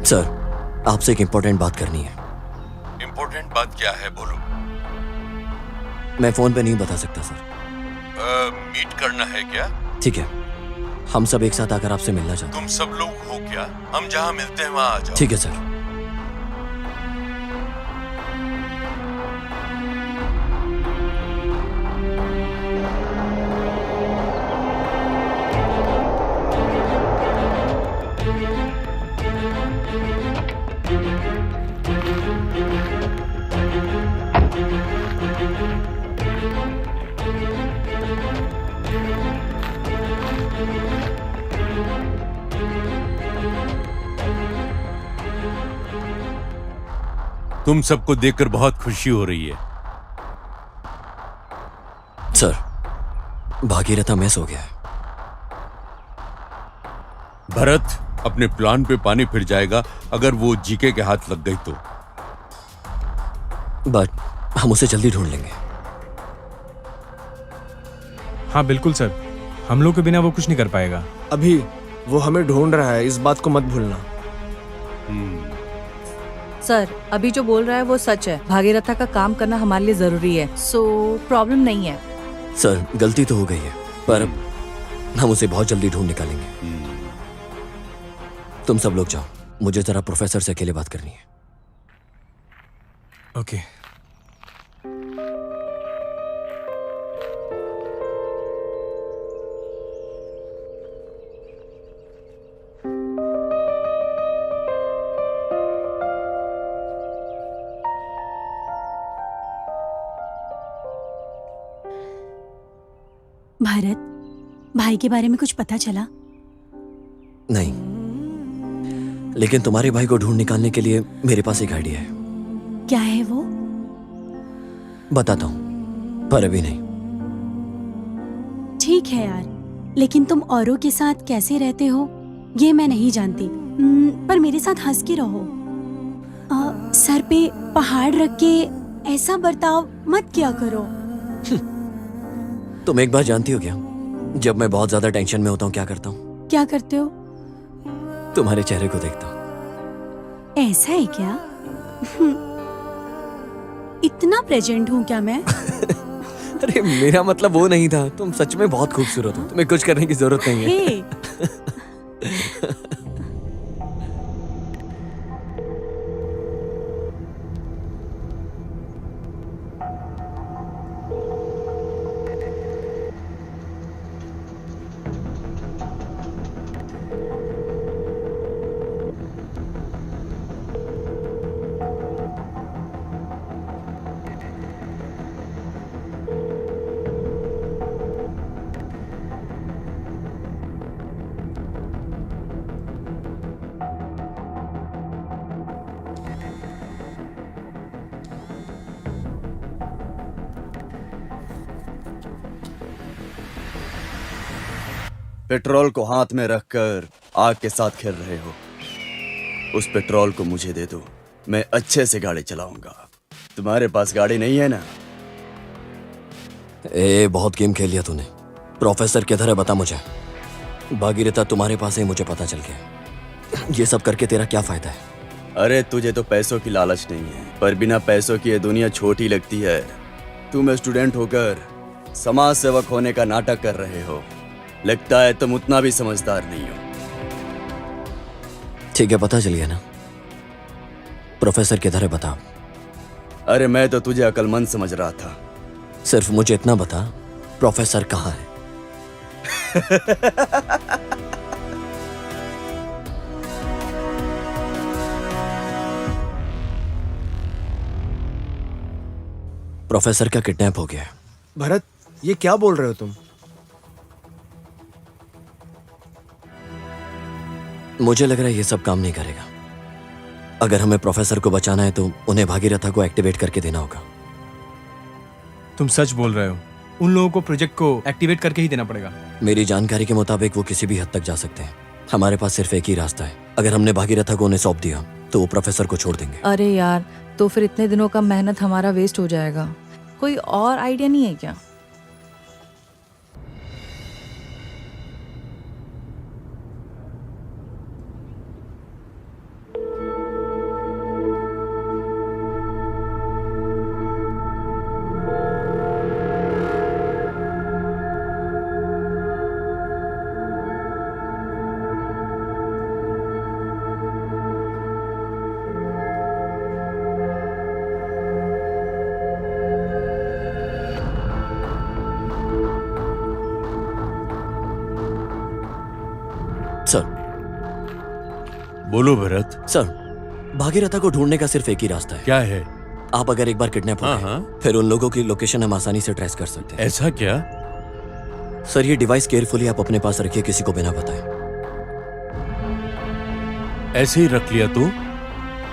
सर, आपसे एक इंपॉर्टेंट बात करनी है। इंपॉर्टेंट बात क्या है, बोलो। मैं फोन पे नहीं बता सकता सर। मीट करना है क्या? ठीक है, हम सब एक साथ आकर आपसे मिलना चाहते हैं। तुम सब लोग हो क्या? हम जहाँ मिलते हैं वहाँ आ जाओ। ठीक है सर। तुम सबको देखकर बहुत खुशी हो रही है। सर, भागीरथा मिस हो गया है। भरत, अपने प्लान पे पानी फिर जाएगा अगर वो जीके के हाथ लग गई तो। बट हम उसे जल्दी ढूंढ लेंगे। हाँ बिल्कुल सर, हम लोग के बिना वो कुछ नहीं कर पाएगा। अभी वो हमें ढूंढ रहा है, इस बात को मत भूलना। सर, अभी जो बोल रहा है वो सच है। भागीरथा का काम करना हमारे लिए जरूरी है, सो प्रॉब्लम नहीं है। सर, गलती तो हो गई है, पर हम उसे बहुत जल्दी ढूंढ निकालेंगे। तुम सब लोग जाओ, मुझे जरा प्रोफेसर से अकेले बात करनी है। ओके। भारत, भाई के बारे में कुछ पता चला? नहीं, लेकिन तुम्हारे भाई को ढूंढ निकालने के लिए मेरे पास एक आइडिया है। क्या है वो? बताता हूं, पर अभी नहीं। ठीक है यार, लेकिन तुम औरों के साथ कैसे रहते हो ये मैं नहीं जानती, पर मेरे साथ हंस के रहो। सर पे पहाड़ रख के ऐसा बर्ताव मत किया करो। तुम एक बात जानती हो क्या? जब मैं बहुत ज्यादा टेंशन में होता हूँ क्या करता हूँ? क्या करते हो? तुम्हारे चेहरे को देखता हूँ। ऐसा है क्या? इतना प्रेजेंट हूँ क्या मैं? अरे मेरा मतलब वो नहीं था, तुम सच में बहुत खूबसूरत हो, तुम्हें कुछ करने की जरूरत नहीं है। हे, पेट्रोल को हाथ में रखकर आग के साथ खेल रहे हो। उस पेट्रोल को मुझे दे दो, मैं अच्छे से गाड़ी चलाऊंगा। तुम्हारे पास गाड़ी नहीं है ना? बहुत गेम खेल लिया तूने। प्रोफेसर किधर है बता मुझे। भागीरथा तुम्हारे पास है, मुझे पता चल गया। ये सब करके तेरा क्या फायदा है? अरे तुझे तो पैसों की लालच नहीं है, पर बिना पैसों की ये दुनिया छोटी लगती है। तुम स्टूडेंट होकर समाज सेवक होने का नाटक कर रहे हो। लगता है तुम उतना भी समझदार नहीं हो। ठीक है, पता चल गया ना। प्रोफेसर किधर है बता। अरे मैं तो तुझे अक्लमंद समझ रहा था। सिर्फ मुझे इतना बता, प्रोफेसर कहाँ है? प्रोफेसर का किडनैप हो गया है। भरत, ये क्या बोल रहे हो तुम? मुझे लग रहा है ये सब काम नहीं करेगा। अगर हमें प्रोफेसर को बचाना है तो उन्हें भागीरथा को एक्टिवेट करके देना होगा। तुम सच बोल रहे हो? उन लोगों को प्रोजेक्ट को एक्टिवेट करके ही देना पड़ेगा। मेरी जानकारी के मुताबिक वो किसी भी हद तक जा सकते हैं। हमारे पास सिर्फ एक ही रास्ता है। अगर हमने भागीरथा को उन्हें सौंप दिया तो वो प्रोफेसर को छोड़ देंगे। अरे यार, तो फिर इतने दिनों का मेहनत हमारा वेस्ट हो जाएगा। कोई और आइडिया नहीं है क्या? सर, बोलो भरत, सर, भागीरथा को ढूंढने का सिर्फ एक ही रास्ता है। क्या है? आप अगर एक बार किडनैप हो हाँ, गए, हाँ। फिर उन लोगों की लोकेशन हम आसानी से ट्रेस कर सकते हैं। ऐसा क्या? सर, ये डिवाइस केयरफुली आप अपने पास रखिए, किसी को बिना बताए। ऐसे ही रख लिया तो?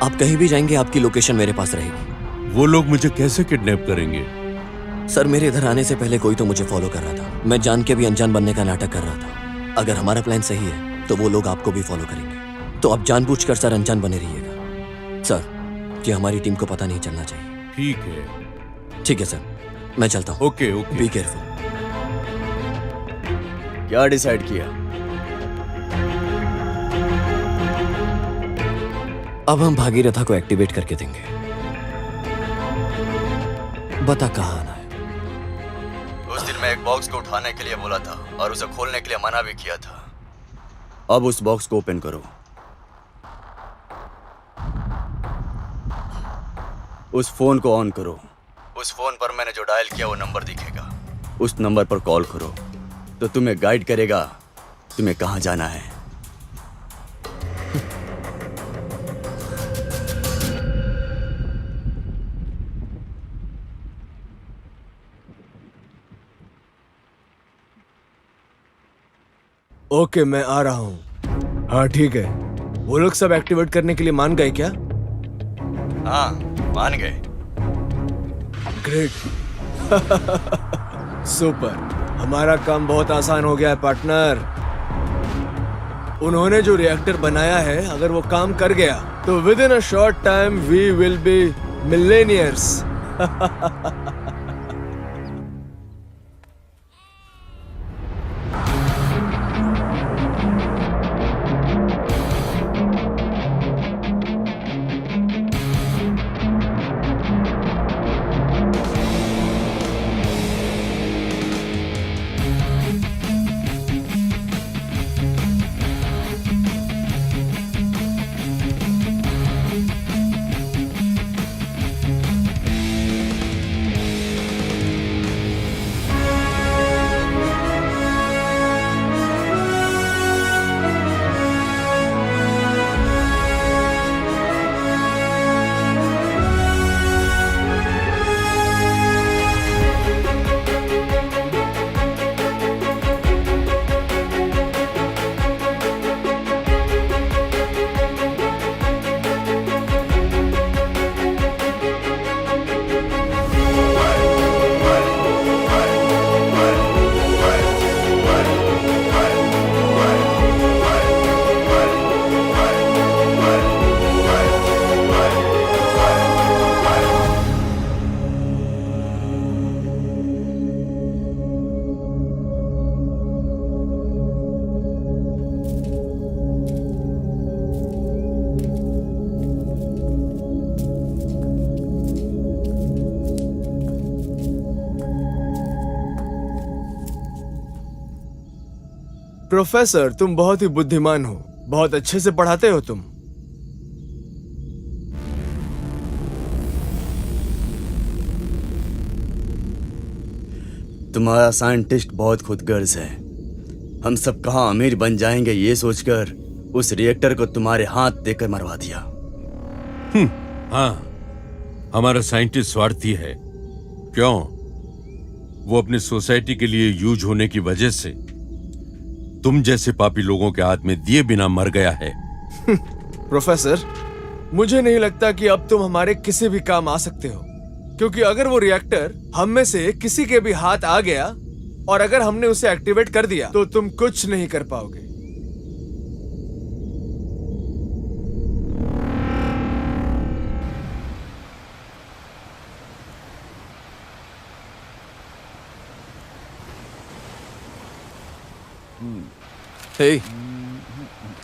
आप कहीं भी जाएंगे आपकी लोकेशन मेरे पास रहेगी। वो लोग मुझे कैसे किडनैप करेंगे? सर, मेरे इधर आने से पहले कोई तो मुझे फॉलो कर रहा था। मैं जान के भी अनजान बनने का नाटक कर रहा था। अगर हमारा प्लान सही है तो वो लोग आपको भी फॉलो करेंगे। तो आप जानबूझकर सर अनजान बने रहिएगा। सर, कि हमारी टीम को पता नहीं चलना चाहिए। ठीक है। ठीक है सर, मैं चलता हूँ। Okay okay. Be careful. क्या डिसाइड किया? अब हम भागीरथा को एक्टिवेट करके देंगे। बता कहाँ आना है? उस दिन मैं एक बॉक्स को उठाने के लिए बोला था और उसे खोलने के लिए मना भी किया था। अब उस बॉक्स को ओपन करो। उस फोन को ऑन करो। उस फोन पर मैंने जो डायल किया वो नंबर दिखेगा। उस नंबर पर कॉल करो तो तुम्हें गाइड करेगा तुम्हें कहाँ जाना है। ओके, मैं आ रहा हूँ। हाँ ठीक है। वो लोग सब एक्टिवेट करने के लिए मान गए क्या? हाँ, मान गए। ग्रेट। सुपर, हमारा काम बहुत आसान हो गया है पार्टनर। उन्होंने जो रिएक्टर बनाया है अगर वो काम कर गया तो within a short time we will be millionaires. Professor तुम बहुत ही बुद्धिमान हो, बहुत अच्छे से पढ़ाते हो तुम। तुम्हारा साइंटिस्ट बहुत खुदगर्ज है। हम सब कहाँ अमीर बन जाएंगे ये सोचकर उस रिएक्टर को तुम्हारे हाथ देकर मरवा दिया। हाँ, हमारा साइंटिस्ट स्वार्थी है। क्यों? वो अपनी सोसाइटी के लिए यूज होने की वजह से तुम जैसे पापी लोगों के हाथ में दिए बिना मर गया है। प्रोफेसर, मुझे नहीं लगता कि अब तुम हमारे किसी भी काम आ सकते हो, क्योंकि अगर वो रिएक्टर हम में से किसी के भी हाथ आ गया और अगर हमने उसे एक्टिवेट कर दिया तो तुम कुछ नहीं कर पाओगे। हे,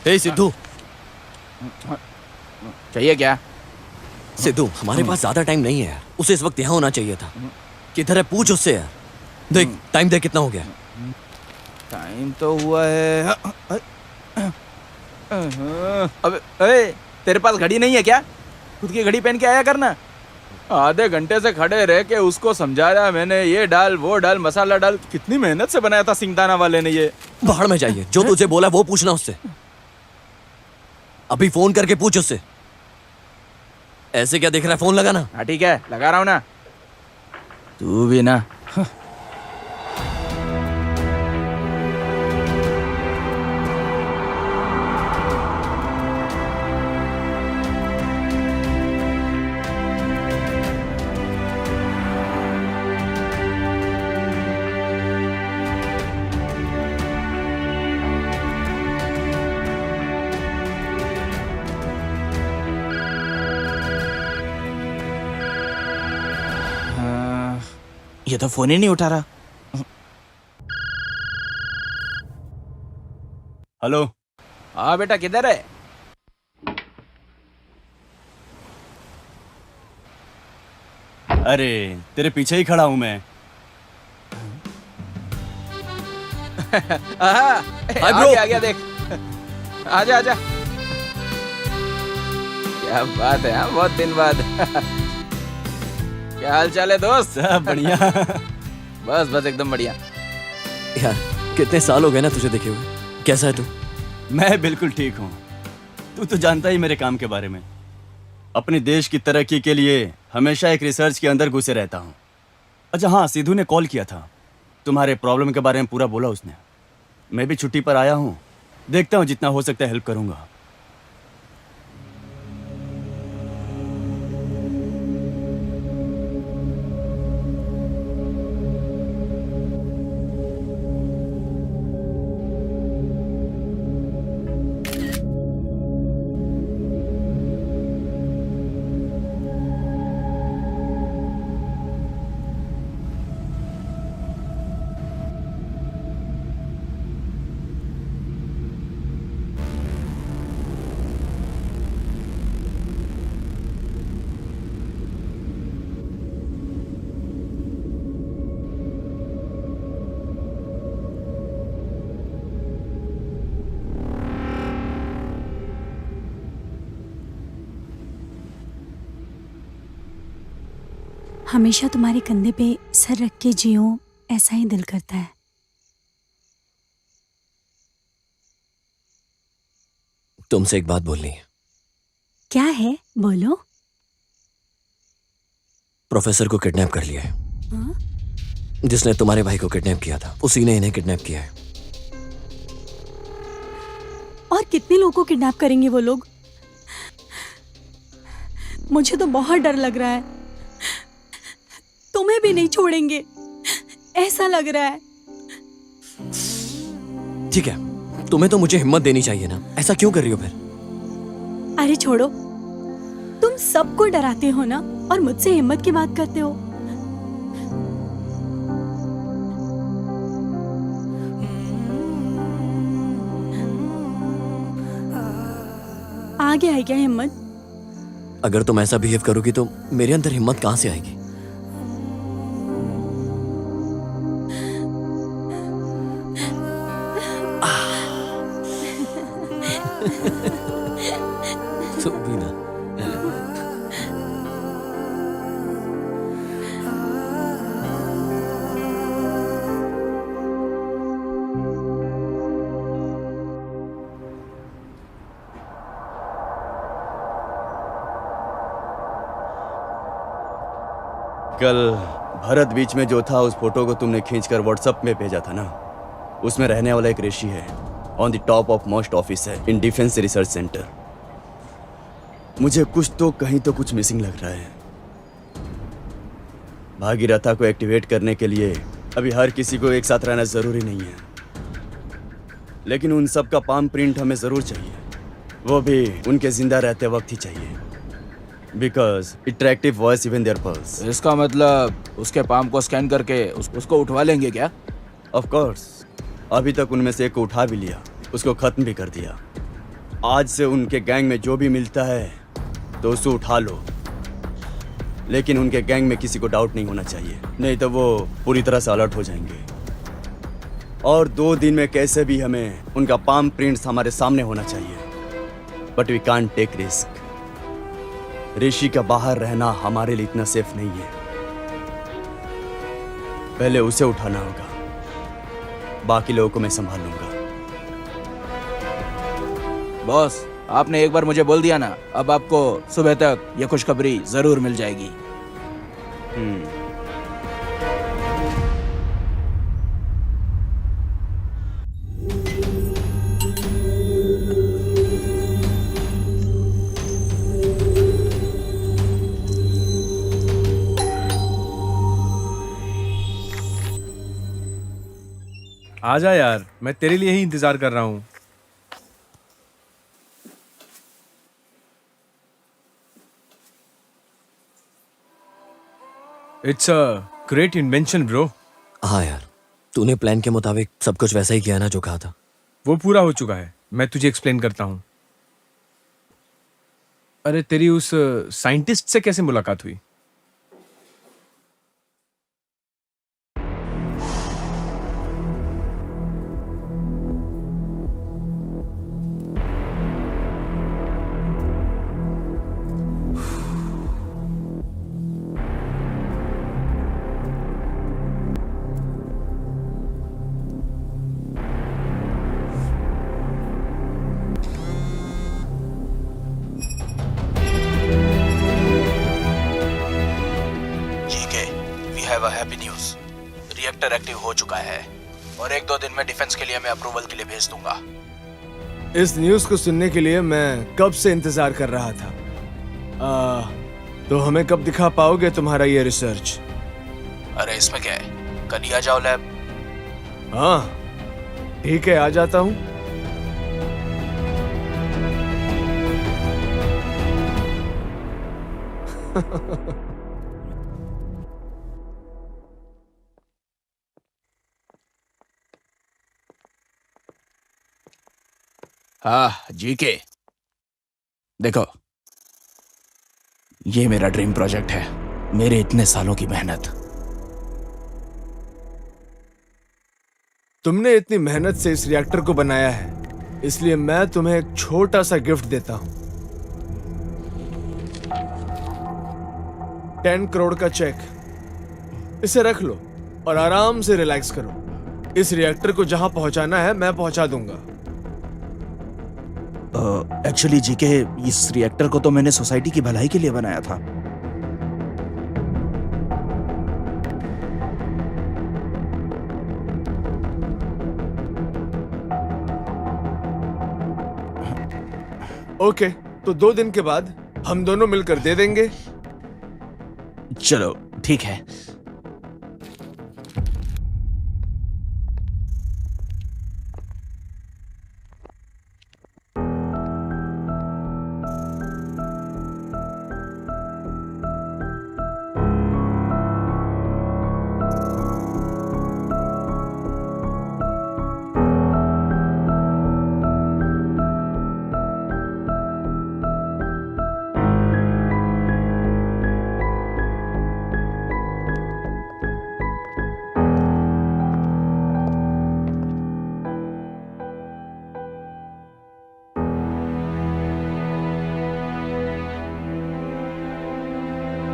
हे सिद्धू, चाहिए क्या? सिद्धू हमारे पास ज्यादा टाइम नहीं है यार। उसे इस वक्त यहाँ होना चाहिए था। किधर है? पूछ उससे यार। देख टाइम देख कितना हो गया। टाइम तो हुआ है। अबे अरे तेरे पास घड़ी नहीं है क्या? खुद की घड़ी पहन के आया करना। आधे घंटे से खड़े रह के उसको समझा रहा मैंने, ये डाल वो डाल मसाला डाल। कितनी मेहनत से बनाया था सिंगदाना वाले ने ये। बाहर में जाइए, जो तुझे बोला वो पूछना उससे। अभी फोन करके पूछ उससे। ऐसे क्या देख रहा है? फोन लगाना। हाँ ठीक है, लगा रहा हूँ ना। तू भी ना। ये तो फोन ही नहीं उठा रहा। हेलो। हाँ बेटा, किधर है? अरे तेरे पीछे ही खड़ा हूं मैं। आ गया देख। आजा आजा। क्या बात है, हाँ बहुत दिन बाद। क्या हाल चाल है दोस्त? सब बढ़िया। बस बस एकदम बढ़िया। यार कितने साल हो गए ना तुझे देखे हुए। कैसा है तू? मैं बिल्कुल ठीक हूँ। तू तो जानता ही मेरे काम के बारे में। अपने देश की तरक्की के लिए हमेशा एक रिसर्च के अंदर घुसे रहता हूँ। अच्छा हाँ, सिद्धू ने कॉल किया था। तुम्हारे प्रॉब्लम के बारे में पूरा बोला उसने। मैं भी छुट्टी पर आया हूँ। देखता हूँ जितना हो सकता है हेल्प करूँगा। हमेशा तुम्हारे कंधे पे सर रख के जियो, ऐसा ही दिल करता है। तुमसे एक बात बोलनी है। क्या है, बोलो। प्रोफेसर को किडनैप कर लिया है। हाँ? जिसने तुम्हारे भाई को किडनैप किया था उसी ने इन्हें किडनैप किया है। और कितने लोगों को किडनैप करेंगे वो लोग? मुझे तो बहुत डर लग रहा है। तुम्हें भी नहीं छोड़ेंगे ऐसा लग रहा है। ठीक है, तुम्हें तो मुझे हिम्मत देनी चाहिए ना, ऐसा क्यों कर रही हो फिर? अरे छोड़ो, तुम सबको डराते हो ना, और मुझसे हिम्मत की बात करते हो। आ गया है क्या हिम्मत? अगर तुम ऐसा बिहेव करोगी तो मेरे अंदर हिम्मत कहां से आएगी? तो भी ना। कल भरत बीच में जो था, उस फोटो को तुमने खींचकर व्हाट्सएप में भेजा था ना, उसमें रहने वाला एक ऋषि है, on the top of most officer in defence research centre. मुझे कुछ तो कहीं तो कुछ मिसिंग लग रहा है। भागीरथा को एक्टिवेट करने के लिए अभी हर किसी को एक साथ रहना जरूरी नहीं है, लेकिन उन सब का पाम प्रिंट हमें जरूर चाहिए, वो भी उनके जिंदा रहते वक्त ही चाहिए, because it tractive voice even their pulse. इसका मतलब उसके पाम को स्कैन करके उसको उठवा लेंगे क्या? ऑफ कोर्स, अभी तक उनमें से एक को उठा भी लिया, उसको खत्म भी कर दिया। आज से उनके गैंग में जो भी मिलता है तो उसे उठा लो, लेकिन उनके गैंग में किसी को डाउट नहीं होना चाहिए, नहीं तो वो पूरी तरह से अलर्ट हो जाएंगे। और 2 दिन में कैसे भी हमें उनका पाम प्रिंट्स हमारे सामने होना चाहिए, but we can't take risk. Rishi का बाहर रहना हमारे लिए इतना सेफ नहीं है, पहले उसे उठाना होगा, बाकी लोगों को मैं संभाल लूंगा। बॉस, आपने एक बार मुझे बोल दिया ना, अब आपको सुबह तक ये खुशखबरी जरूर मिल जाएगी। आजा यार, मैं तेरे लिए ही इंतजार कर रहा हूँ। It's a great invention bro. हाँ यार, तूने प्लान के मुताबिक सब कुछ वैसा ही किया ना जो कहा था। वो पूरा हो चुका है, मैं तुझे एक्सप्लेन करता हूँ। अरे तेरी उस साइंटिस्ट से कैसे मुलाकात हुई? हैप्पी न्यूज, रिएक्टर एक्टिव हो चुका है और 1-2 दिन में डिफेंस के लिए मैं अप्रूवल के लिए भेज दूंगा। इस न्यूज़ को सुनने के लिए मैं कब से इंतजार कर रहा था। तो हमें कब दिखा पाओगे तुम्हारा ये रिसर्च? अरे इसमें क्या है, कल ही आ जाओ लैब। हाँ ठीक है, आ जाता हूँ। हाँ जीके, देखो ये मेरा ड्रीम प्रोजेक्ट है, मेरे इतने सालों की मेहनत। तुमने इतनी मेहनत से इस रिएक्टर को बनाया है, इसलिए मैं तुम्हें एक छोटा सा गिफ्ट देता हूं। 10 करोड़ का चेक इसे रख लो और आराम से रिलैक्स करो। इस रिएक्टर को जहां पहुंचाना है मैं पहुंचा दूंगा। एक्चुअली जीके, इस रिएक्टर को तो मैंने सोसाइटी की भलाई के लिए बनाया था। ओके, तो 2 दिन के बाद हम दोनों मिलकर दे देंगे। चलो ठीक है।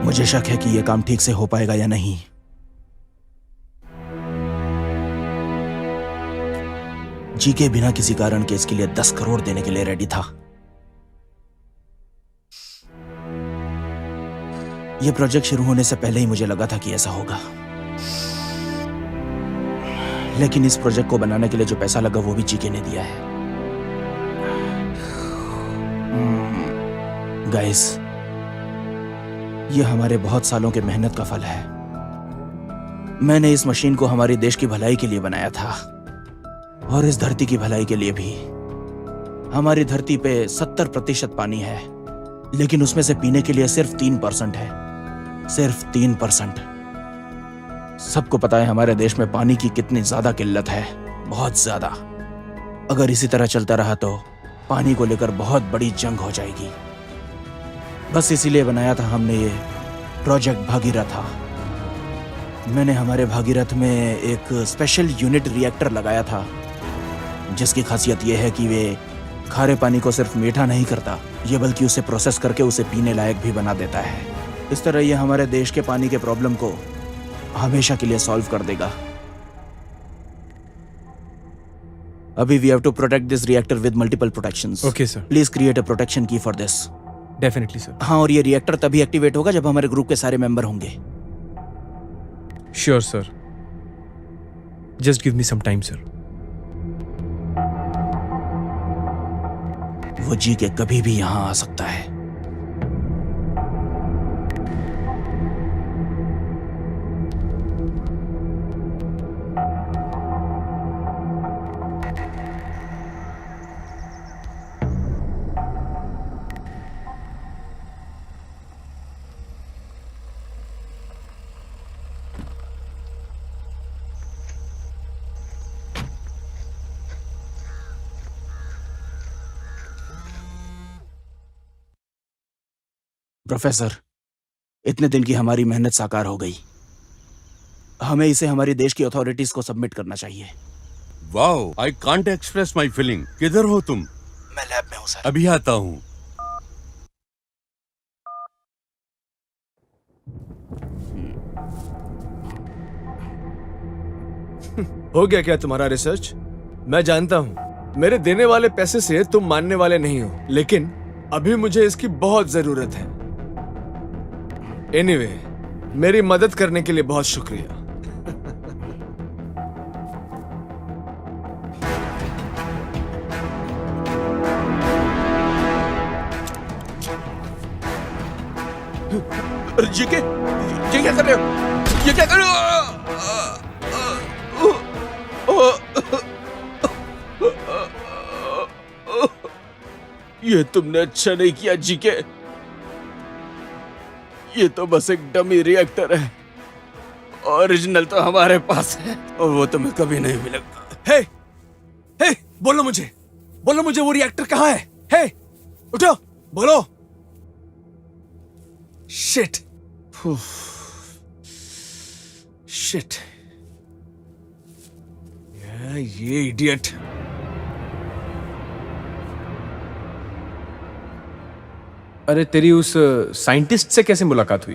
मुझे शक है कि यह काम ठीक से हो पाएगा या नहीं। जीके बिना किसी कारण के इसके लिए 10 करोड़ देने के लिए रेडी था। यह प्रोजेक्ट शुरू होने से पहले ही मुझे लगा था कि ऐसा होगा, लेकिन इस प्रोजेक्ट को बनाने के लिए जो पैसा लगा वो भी जीके ने दिया है। गाइस, यह हमारे बहुत सालों के मेहनत का फल है। मैंने इस मशीन को हमारे देश की भलाई के लिए बनाया था और इस धरती की भलाई के लिए भी। हमारी धरती पे 70% पानी है, लेकिन उसमें से पीने के लिए सिर्फ 3% है। सिर्फ 3%। सबको पता है हमारे देश में पानी की कितनी ज्यादा किल्लत है, बहुत ज्यादा। अगर इसी तरह चलता रहा तो पानी को लेकर बहुत बड़ी जंग हो जाएगी। बस इसीलिए बनाया था हमने ये प्रोजेक्ट भागीरथ। मैंने हमारे भागीरथ में एक स्पेशल यूनिट रिएक्टर लगाया था, जिसकी खासियत यह है कि वे खारे पानी को सिर्फ मीठा नहीं करता, ये बल्कि उसे प्रोसेस करके उसे पीने लायक भी बना देता है। इस तरह ये हमारे देश के पानी के प्रॉब्लम को हमेशा के लिए सॉल्व कर देगा। अभी we have to protect this reactor with multiple protections. Okay sir, please create a protection key for this. Definitely sir. हाँ, और ये रिएक्टर तभी एक्टिवेट होगा जब हमारे ग्रुप के सारे मेंबर होंगे। Sure sir, just give me some time sir. वो जी के कभी भी यहां आ सकता है। प्रोफेसर, इतने दिन की हमारी मेहनत साकार हो गई। हमें इसे हमारी देश की अथॉरिटीज को सबमिट करना चाहिए। Wow, I can't express my feeling. किधर हो तुम? मैं लैब में हूं सर। अभी आता हूँ। हो गया क्या तुम्हारा रिसर्च? मैं जानता हूं मेरे देने वाले पैसे से तुम मानने वाले नहीं हो, लेकिन अभी मुझे इसकी बहुत जरूरत है। एनीवे, मेरी मदद करने के लिए बहुत शुक्रिया। अरे ये क्या कर रहे हो? ये क्या कर रहे हो? ये तुमने अच्छा नहीं किया जीके। ये तो बस एक डमी रिएक्टर है। ओरिजिनल तो हमारे पास है और वो तुम्हें कभी नहीं मिलेगा। हे, हे, बोलो मुझे वो रिएक्टर कहाँ है? हे, उठो, बोलो। शिट, शिट, ये इडियट। अरे तेरी उस साइंटिस्ट से कैसे मुलाकात हुई?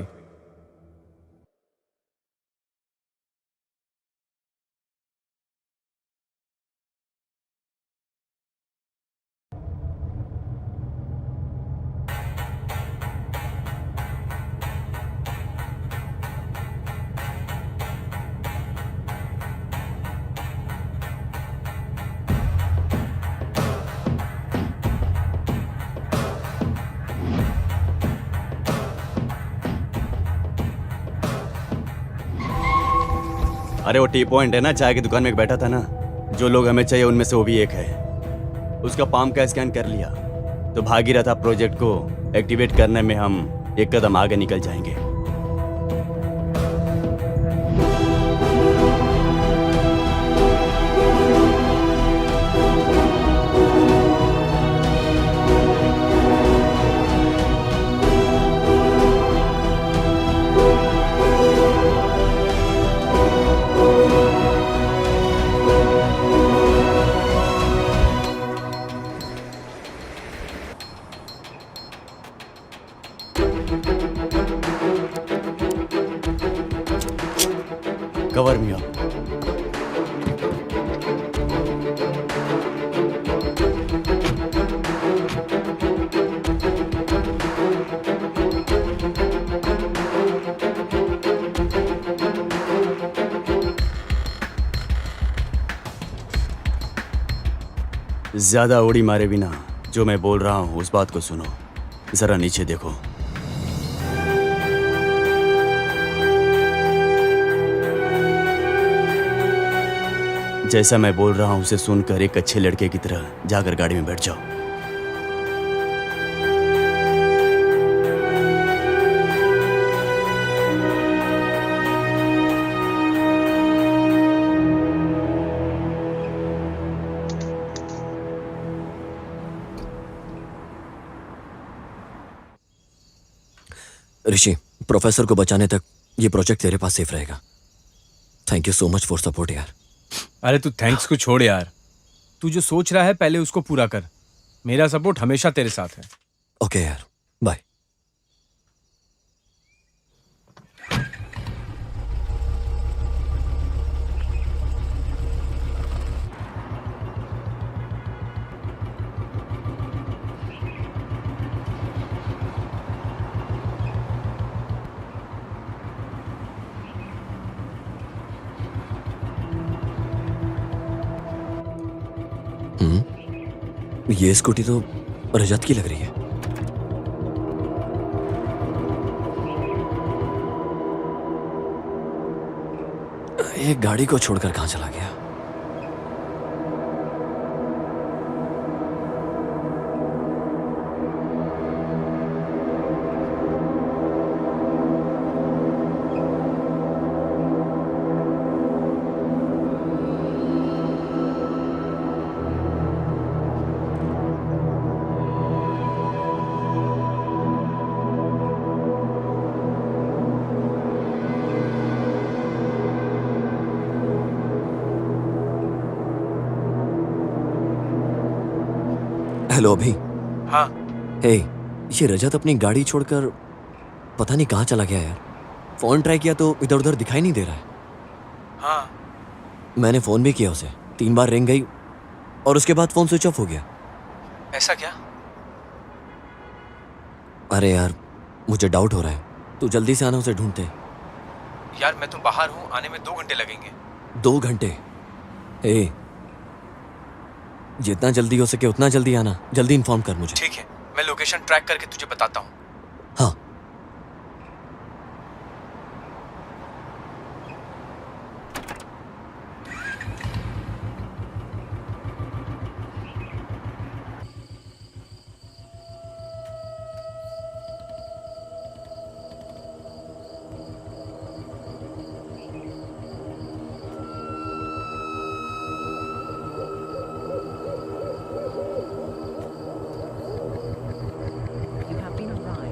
अरे वो टी पॉइंट है ना, चाय की दुकान में एक बैठा था ना, जो लोग हमें चाहिए उनमें से वो भी एक है। उसका पाम का स्कैन कर लिया तो भागीरथ प्रोजेक्ट को एक्टिवेट करने में हम एक कदम आगे निकल जाएंगे। Cover me up. ज्यादा उड़ी मारे बिना जो मैं बोल रहा हूं उस बात को सुनो। जरा नीचे देखो। जैसा मैं बोल रहा हूं उसे सुनकर एक अच्छे लड़के की तरह जाकर गाड़ी में बैठ जाओ। ऋषि, प्रोफेसर को बचाने तक ये प्रोजेक्ट तेरे पास सेफ रहेगा। Thank you so much for support यार। अरे तू थैंक्स को छोड़ यार, तू जो सोच रहा है पहले उसको पूरा कर। मेरा सपोर्ट हमेशा तेरे साथ है। ओके यार, बाय। ये स्कूटी तो रजत की लग रही है। ये गाड़ी को छोड़कर कहां चला गया? हेलो अभी। हाँ। हे, ये रजत अपनी गाड़ी छोड़कर पता नहीं कहाँ चला गया यार। फोन ट्राई किया तो इधर उधर दिखाई नहीं दे रहा है। हाँ। मैंने फोन भी किया उसे, 3 बार रिंग गई और उसके बाद फोन स्विच ऑफ हो गया। ऐसा क्या? अरे यार, मुझे डाउट हो रहा है। तू जल्दी से आना, उसे ढूंढते। यार मैं तो बाहर हूँ, आने में 2 घंटे लगेंगे। 2 घंटे? हे, जितना जल्दी हो सके उतना जल्दी आना। जल्दी इन्फॉर्म कर मुझे। ठीक है, मैं लोकेशन ट्रैक करके तुझे बताता हूँ। हाँ। You have been arrived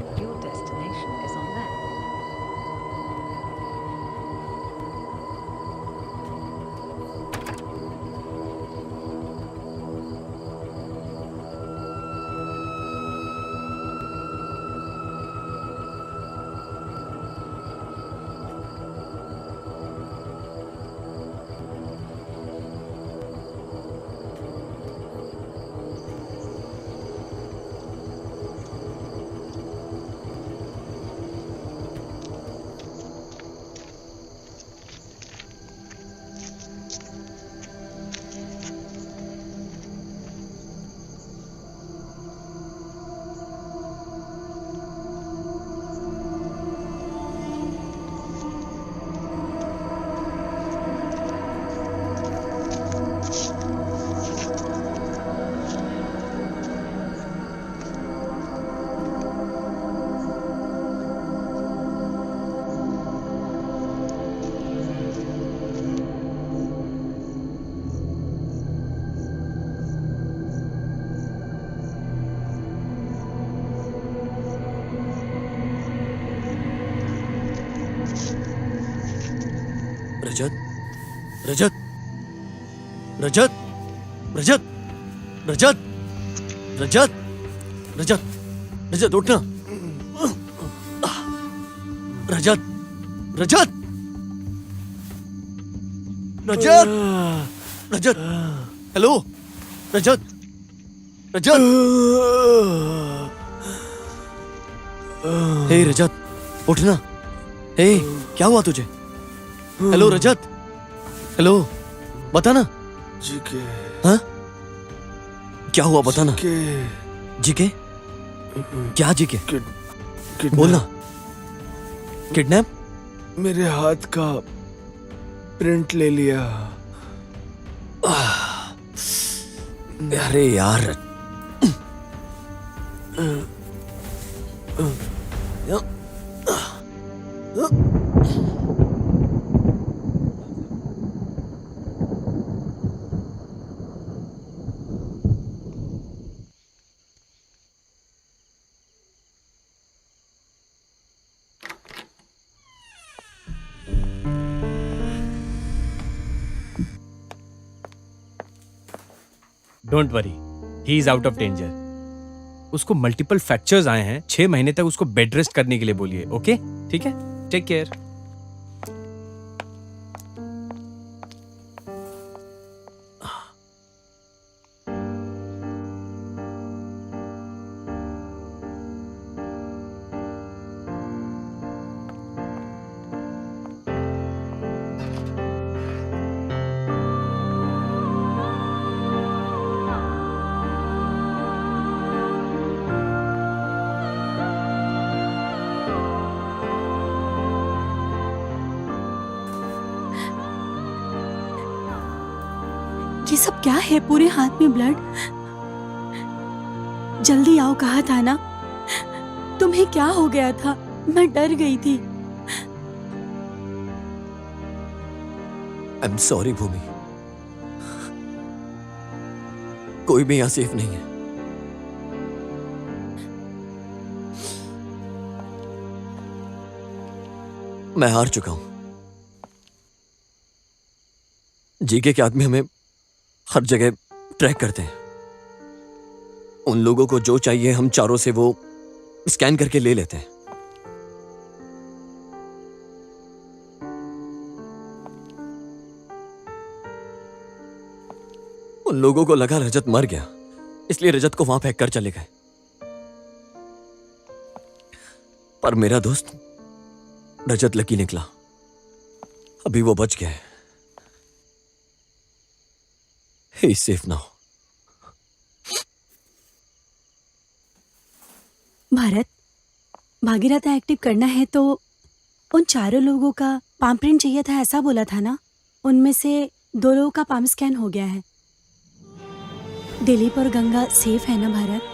रजत रजत रजत रजत रजत रजत रजत रजत उठना। रजत रजत रजत रजत हेलो रजत रजत हे रजत उठना। हे क्या हुआ तुझे? हेलो रजत हेलो बता ना। जीके हाँ क्या हुआ बता ना। जीके क्या जीके बोलना। किडनैप? मेरे हाथ का प्रिंट ले लिया। अरे यार don't worry, he is out of danger. उसको मल्टीपल फ्रैक्चर्स आए हैं, 6 महीने तक उसको बेड रेस्ट करने के लिए बोलिए। ओके ठीक है, टेक केयर। ये सब क्या है? पूरे हाथ में ब्लड। जल्दी आओ कहा था ना। तुम्हें क्या हो गया था? मैं डर गई थी। आई एम सॉरी भूमि, कोई भी यहां सेफ नहीं है। मैं हार चुका हूं। जीके के आदमी हमें हर जगह ट्रैक करते हैं। उन लोगों को जो चाहिए हम चारों से वो स्कैन करके ले लेते हैं। उन लोगों को लगा रजत मर गया, इसलिए रजत को वहां फेंक कर चले गए। पर मेरा दोस्त रजत लकी निकला, अभी वो बच गया है। He is safe now. Bharat, Bhagirath active करना है तो उन चारों लोगों का पाम प्रिंट चाहिए था, ऐसा बोला था ना। उनमें से 2 लोगों का पाम स्कैन हो गया है। दिलीप और गंगा सेफ है ना भारत?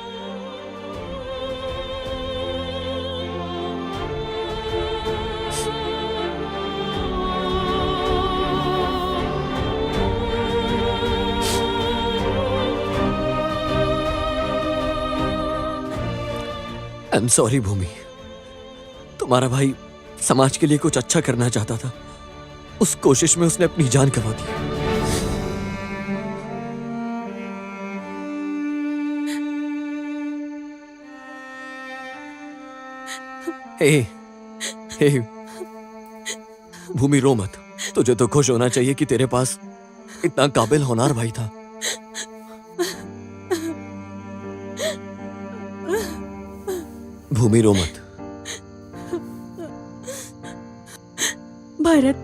आई एम सॉरी भूमि, तुम्हारा भाई समाज के लिए कुछ अच्छा करना चाहता था, उस कोशिश में उसने अपनी जान गंवा दी। हे, हे, भूमि रो मत। तुझे तो खुश होना चाहिए कि तेरे पास इतना काबिल होनहार भाई था। भूमि रो मत। भारत,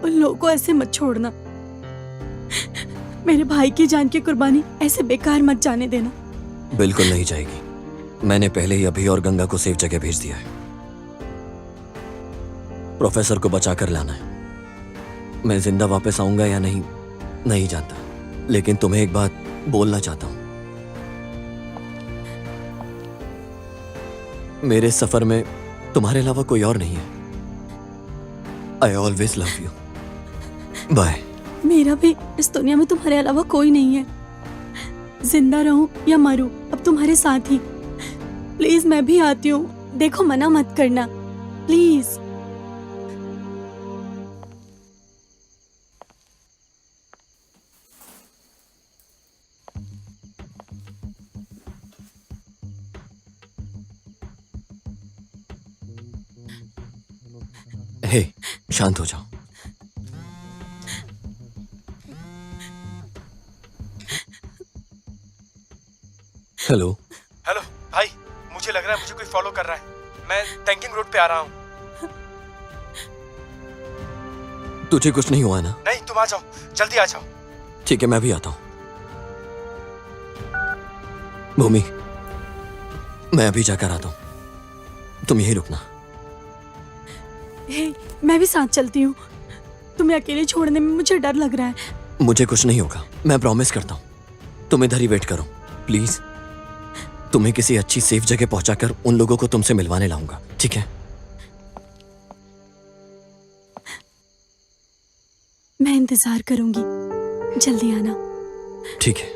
उन लोगों को ऐसे मत छोड़ना। मेरे भाई की जान की कुर्बानी ऐसे बेकार मत जाने देना। बिल्कुल नहीं जाएगी। मैंने पहले ही अभी और गंगा को सेफ जगह भेज दिया है। प्रोफेसर को बचा कर लाना है। मैं जिंदा वापस आऊंगा या नहीं नहीं जानता, लेकिन तुम्हें एक बात बोलना चाहता हूं। मेरे सफर में तुम्हारे अलावा कोई और नहीं है। I always love you. Bye. मेरा भी इस दुनिया में तुम्हारे अलावा कोई नहीं है। जिंदा रहूं या मरूं, अब तुम्हारे साथ ही। प्लीज मैं भी आती हूँ, देखो मना मत करना प्लीज। शांत हो जाओ। हेलो। हेलो भाई, मुझे लग रहा है मुझे कोई फॉलो कर रहा है। मैं टैंकिंग रोड पे आ रहा हूँ। तुझे कुछ नहीं हुआ ना? नहीं, तुम आ जाओ, जल्दी आ जाओ। ठीक है, मैं भी आता हूँ। भूमि, मैं अभी जाकर आता हूँ, तुम यहीं रुकना। हे, मैं भी साथ चलती हूँ। तुम्हें अकेले छोड़ने में मुझे डर लग रहा है। मुझे कुछ नहीं होगा, मैं प्रॉमिस करता हूँ। तुम इधर ही वेट करो प्लीज। तुम्हें किसी अच्छी सेफ जगह पहुंचाकर उन लोगों को तुमसे मिलवाने लाऊंगा, ठीक है? मैं इंतजार करूंगी, जल्दी आना। ठीक है।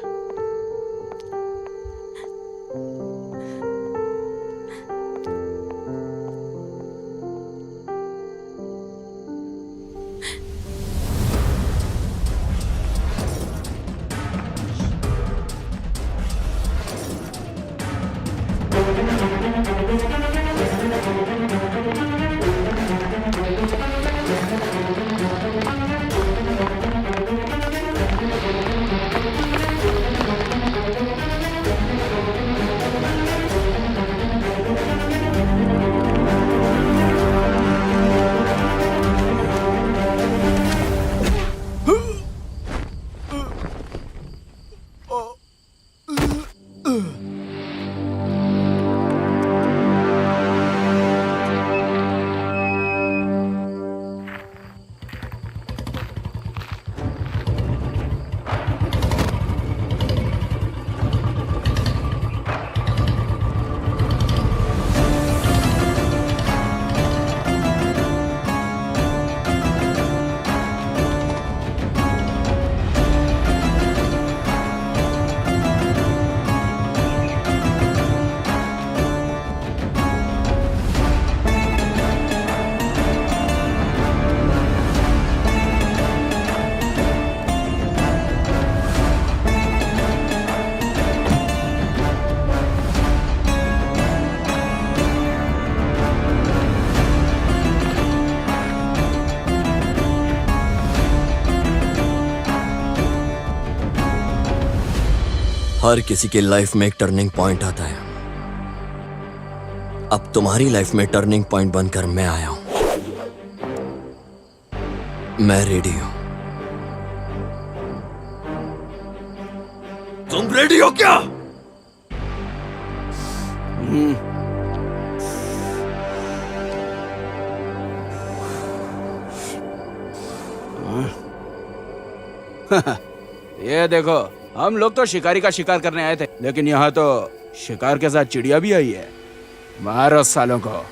हर किसी के लाइफ में एक टर्निंग पॉइंट आता है। अब तुम्हारी लाइफ में टर्निंग पॉइंट बनकर मैं आया हूं। मैं रेडी हूं। तुम रेडी हो क्या? ये देखो, हम लोग तो शिकारी का शिकार करने आए थे, लेकिन यहाँ तो शिकार के साथ चिड़िया भी आई है। मारो सालों को।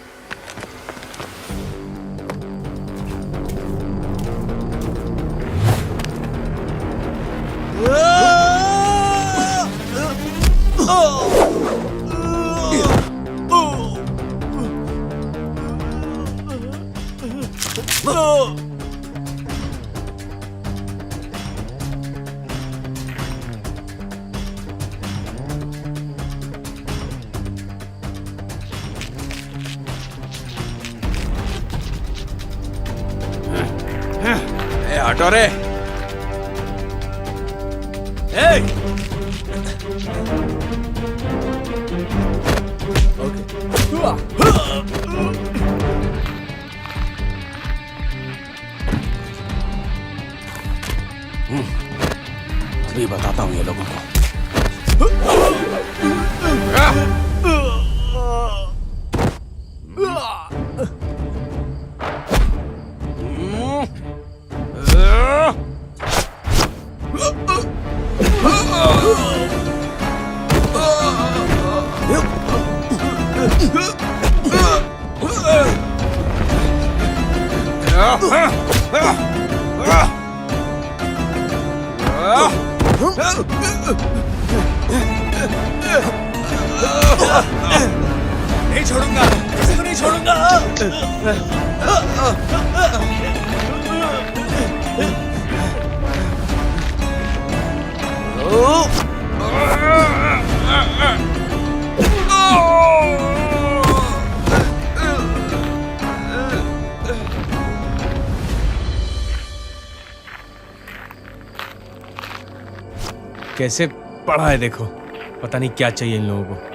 हटो रे। अभी बताता हूँ ये लोगों को। नहीं छोड़ूंगा, किसी को नहीं छोड़ूंगा। कैसे पढ़ा है देखो, पता नहीं क्या चाहिए इन लोगों को।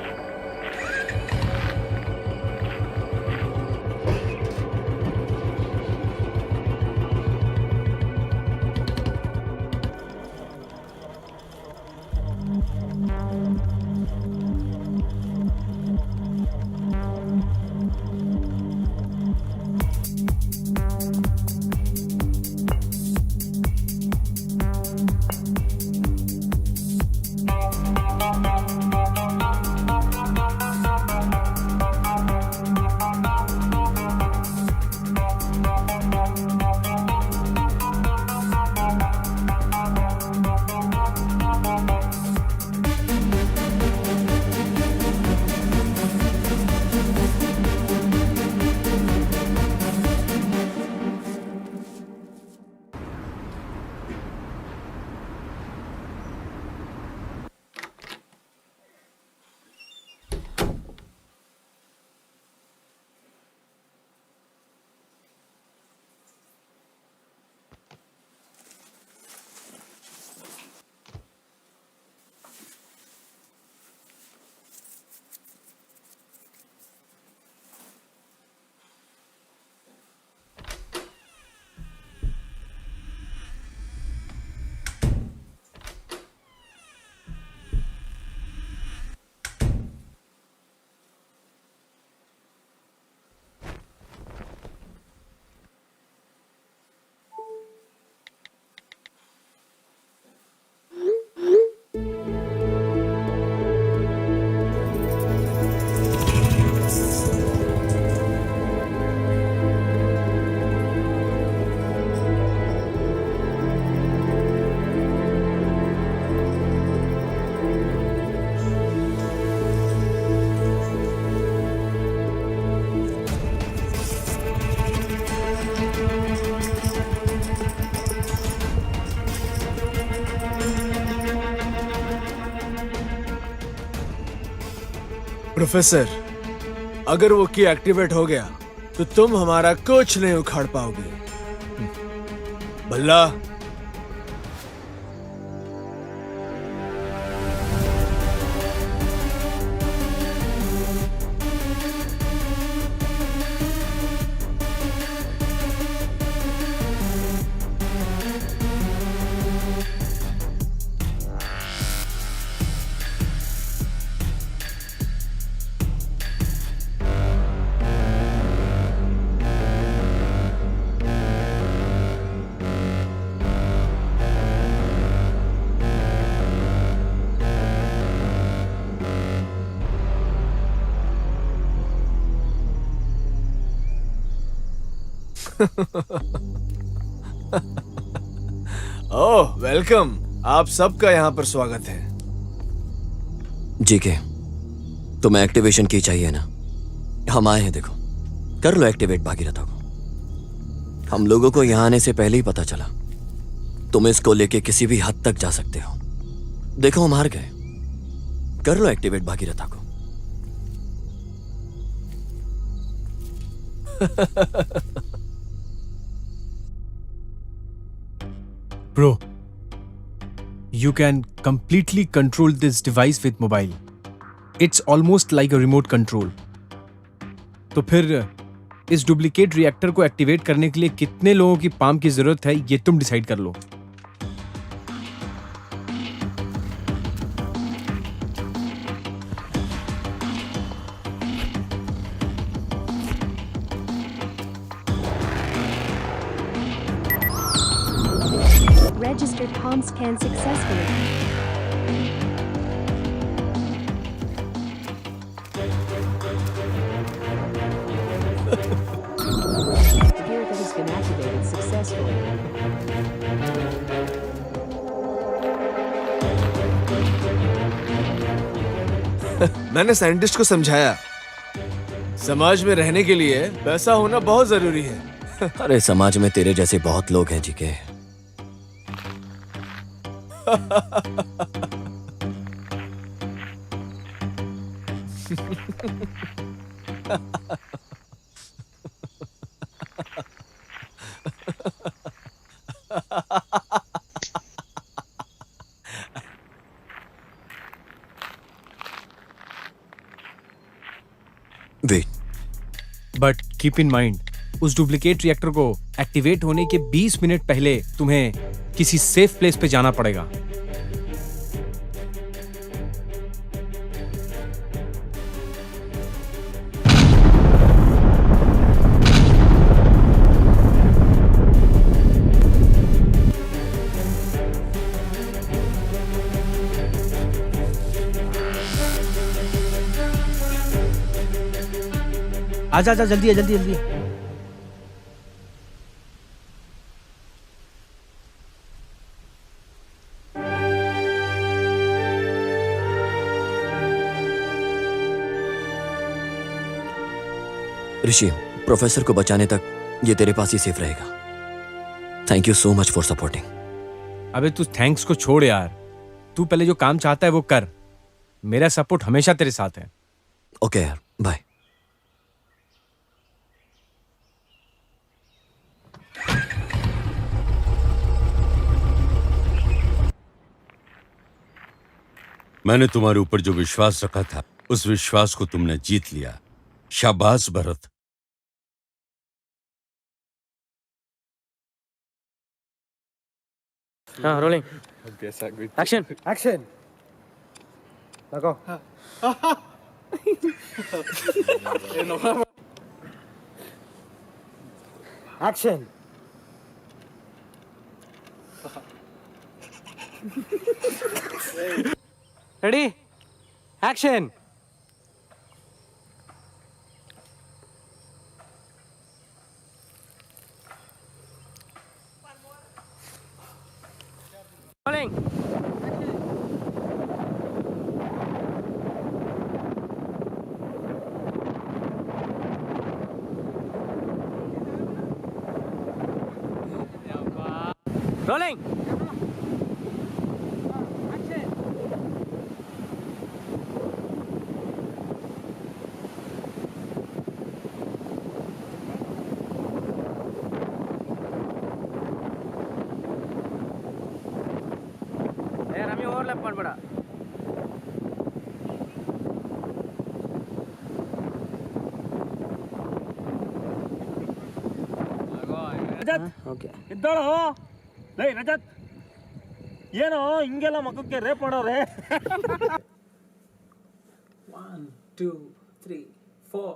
प्रोफेसर, अगर वो की एक्टिवेट हो गया तो तुम हमारा कुछ नहीं उखाड़ पाओगे। भल्ला, ओह वेलकम। आप सबका यहाँ पर स्वागत है। जी के, तुम्हें एक्टिवेशन की चाहिए ना? हम आए हैं, देखो कर लो एक्टिवेट भागीरथा को। हम लोगों को यहाँ आने से पहले ही पता चला तुम इसको लेके किसी भी हद तक जा सकते हो। देखो हम हार गए। कर लो एक्टिवेट भागीरथा को। Bro, you can completely control this device with mobile. It's almost like a remote control. तो फिर इस डुप्लीकेट रिएक्टर को एक्टिवेट करने के लिए कितने लोगों की पाम की जरूरत है, ये तुम डिसाइड कर लो। Registered palm scan successfully. Gear that has been activated successfully. मैंने साइंटिस्ट को समझाया, समाज में रहने के लिए पैसा होना बहुत जरूरी है। अरे समाज में तेरे जैसे बहुत लोग हैं जी के। Wait, but keep in mind, उस डुप्लीकेट रिएक्टर को एक्टिवेट होने के 20 मिनट पहले तुम्हें किसी सेफ प्लेस पे जाना पड़ेगा। आजा आजा, जल्दी है, जल्दी जल्दी। ऋषि, प्रोफेसर को बचाने तक ये तेरे पास ही सेफ रहेगा। Thank you so much for supporting. अबे तू थैंक्स को छोड़ यार, तू पहले जो काम चाहता है वो कर। मेरा सपोर्ट हमेशा तेरे साथ है। ओके यार, बाय। मैंने तुम्हारे ऊपर जो विश्वास रखा था, उस विश्वास को तुमने जीत लिया। शाबाश भरत। हाँ, रोलिंग। एक्शन। एक्शन। लगाओ। Action. Ready, action. Rolling. Rolling. Rummy overlap ಮಾಡಬೇಡ। ರಜತ್, ಓಕೆ ಇದ್ದಾಳೋ? ಲೇ ರಜತ್, ಏನೋ ಹಿಂಗೆಲ್ಲ ಮಗಕ್ಕೆ ರೇಪ್ ಮಾಡೋರೆ? 1 2 3 4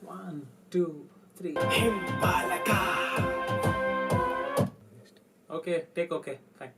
1 2 3 Himbalaka. Okay, take okay, fine.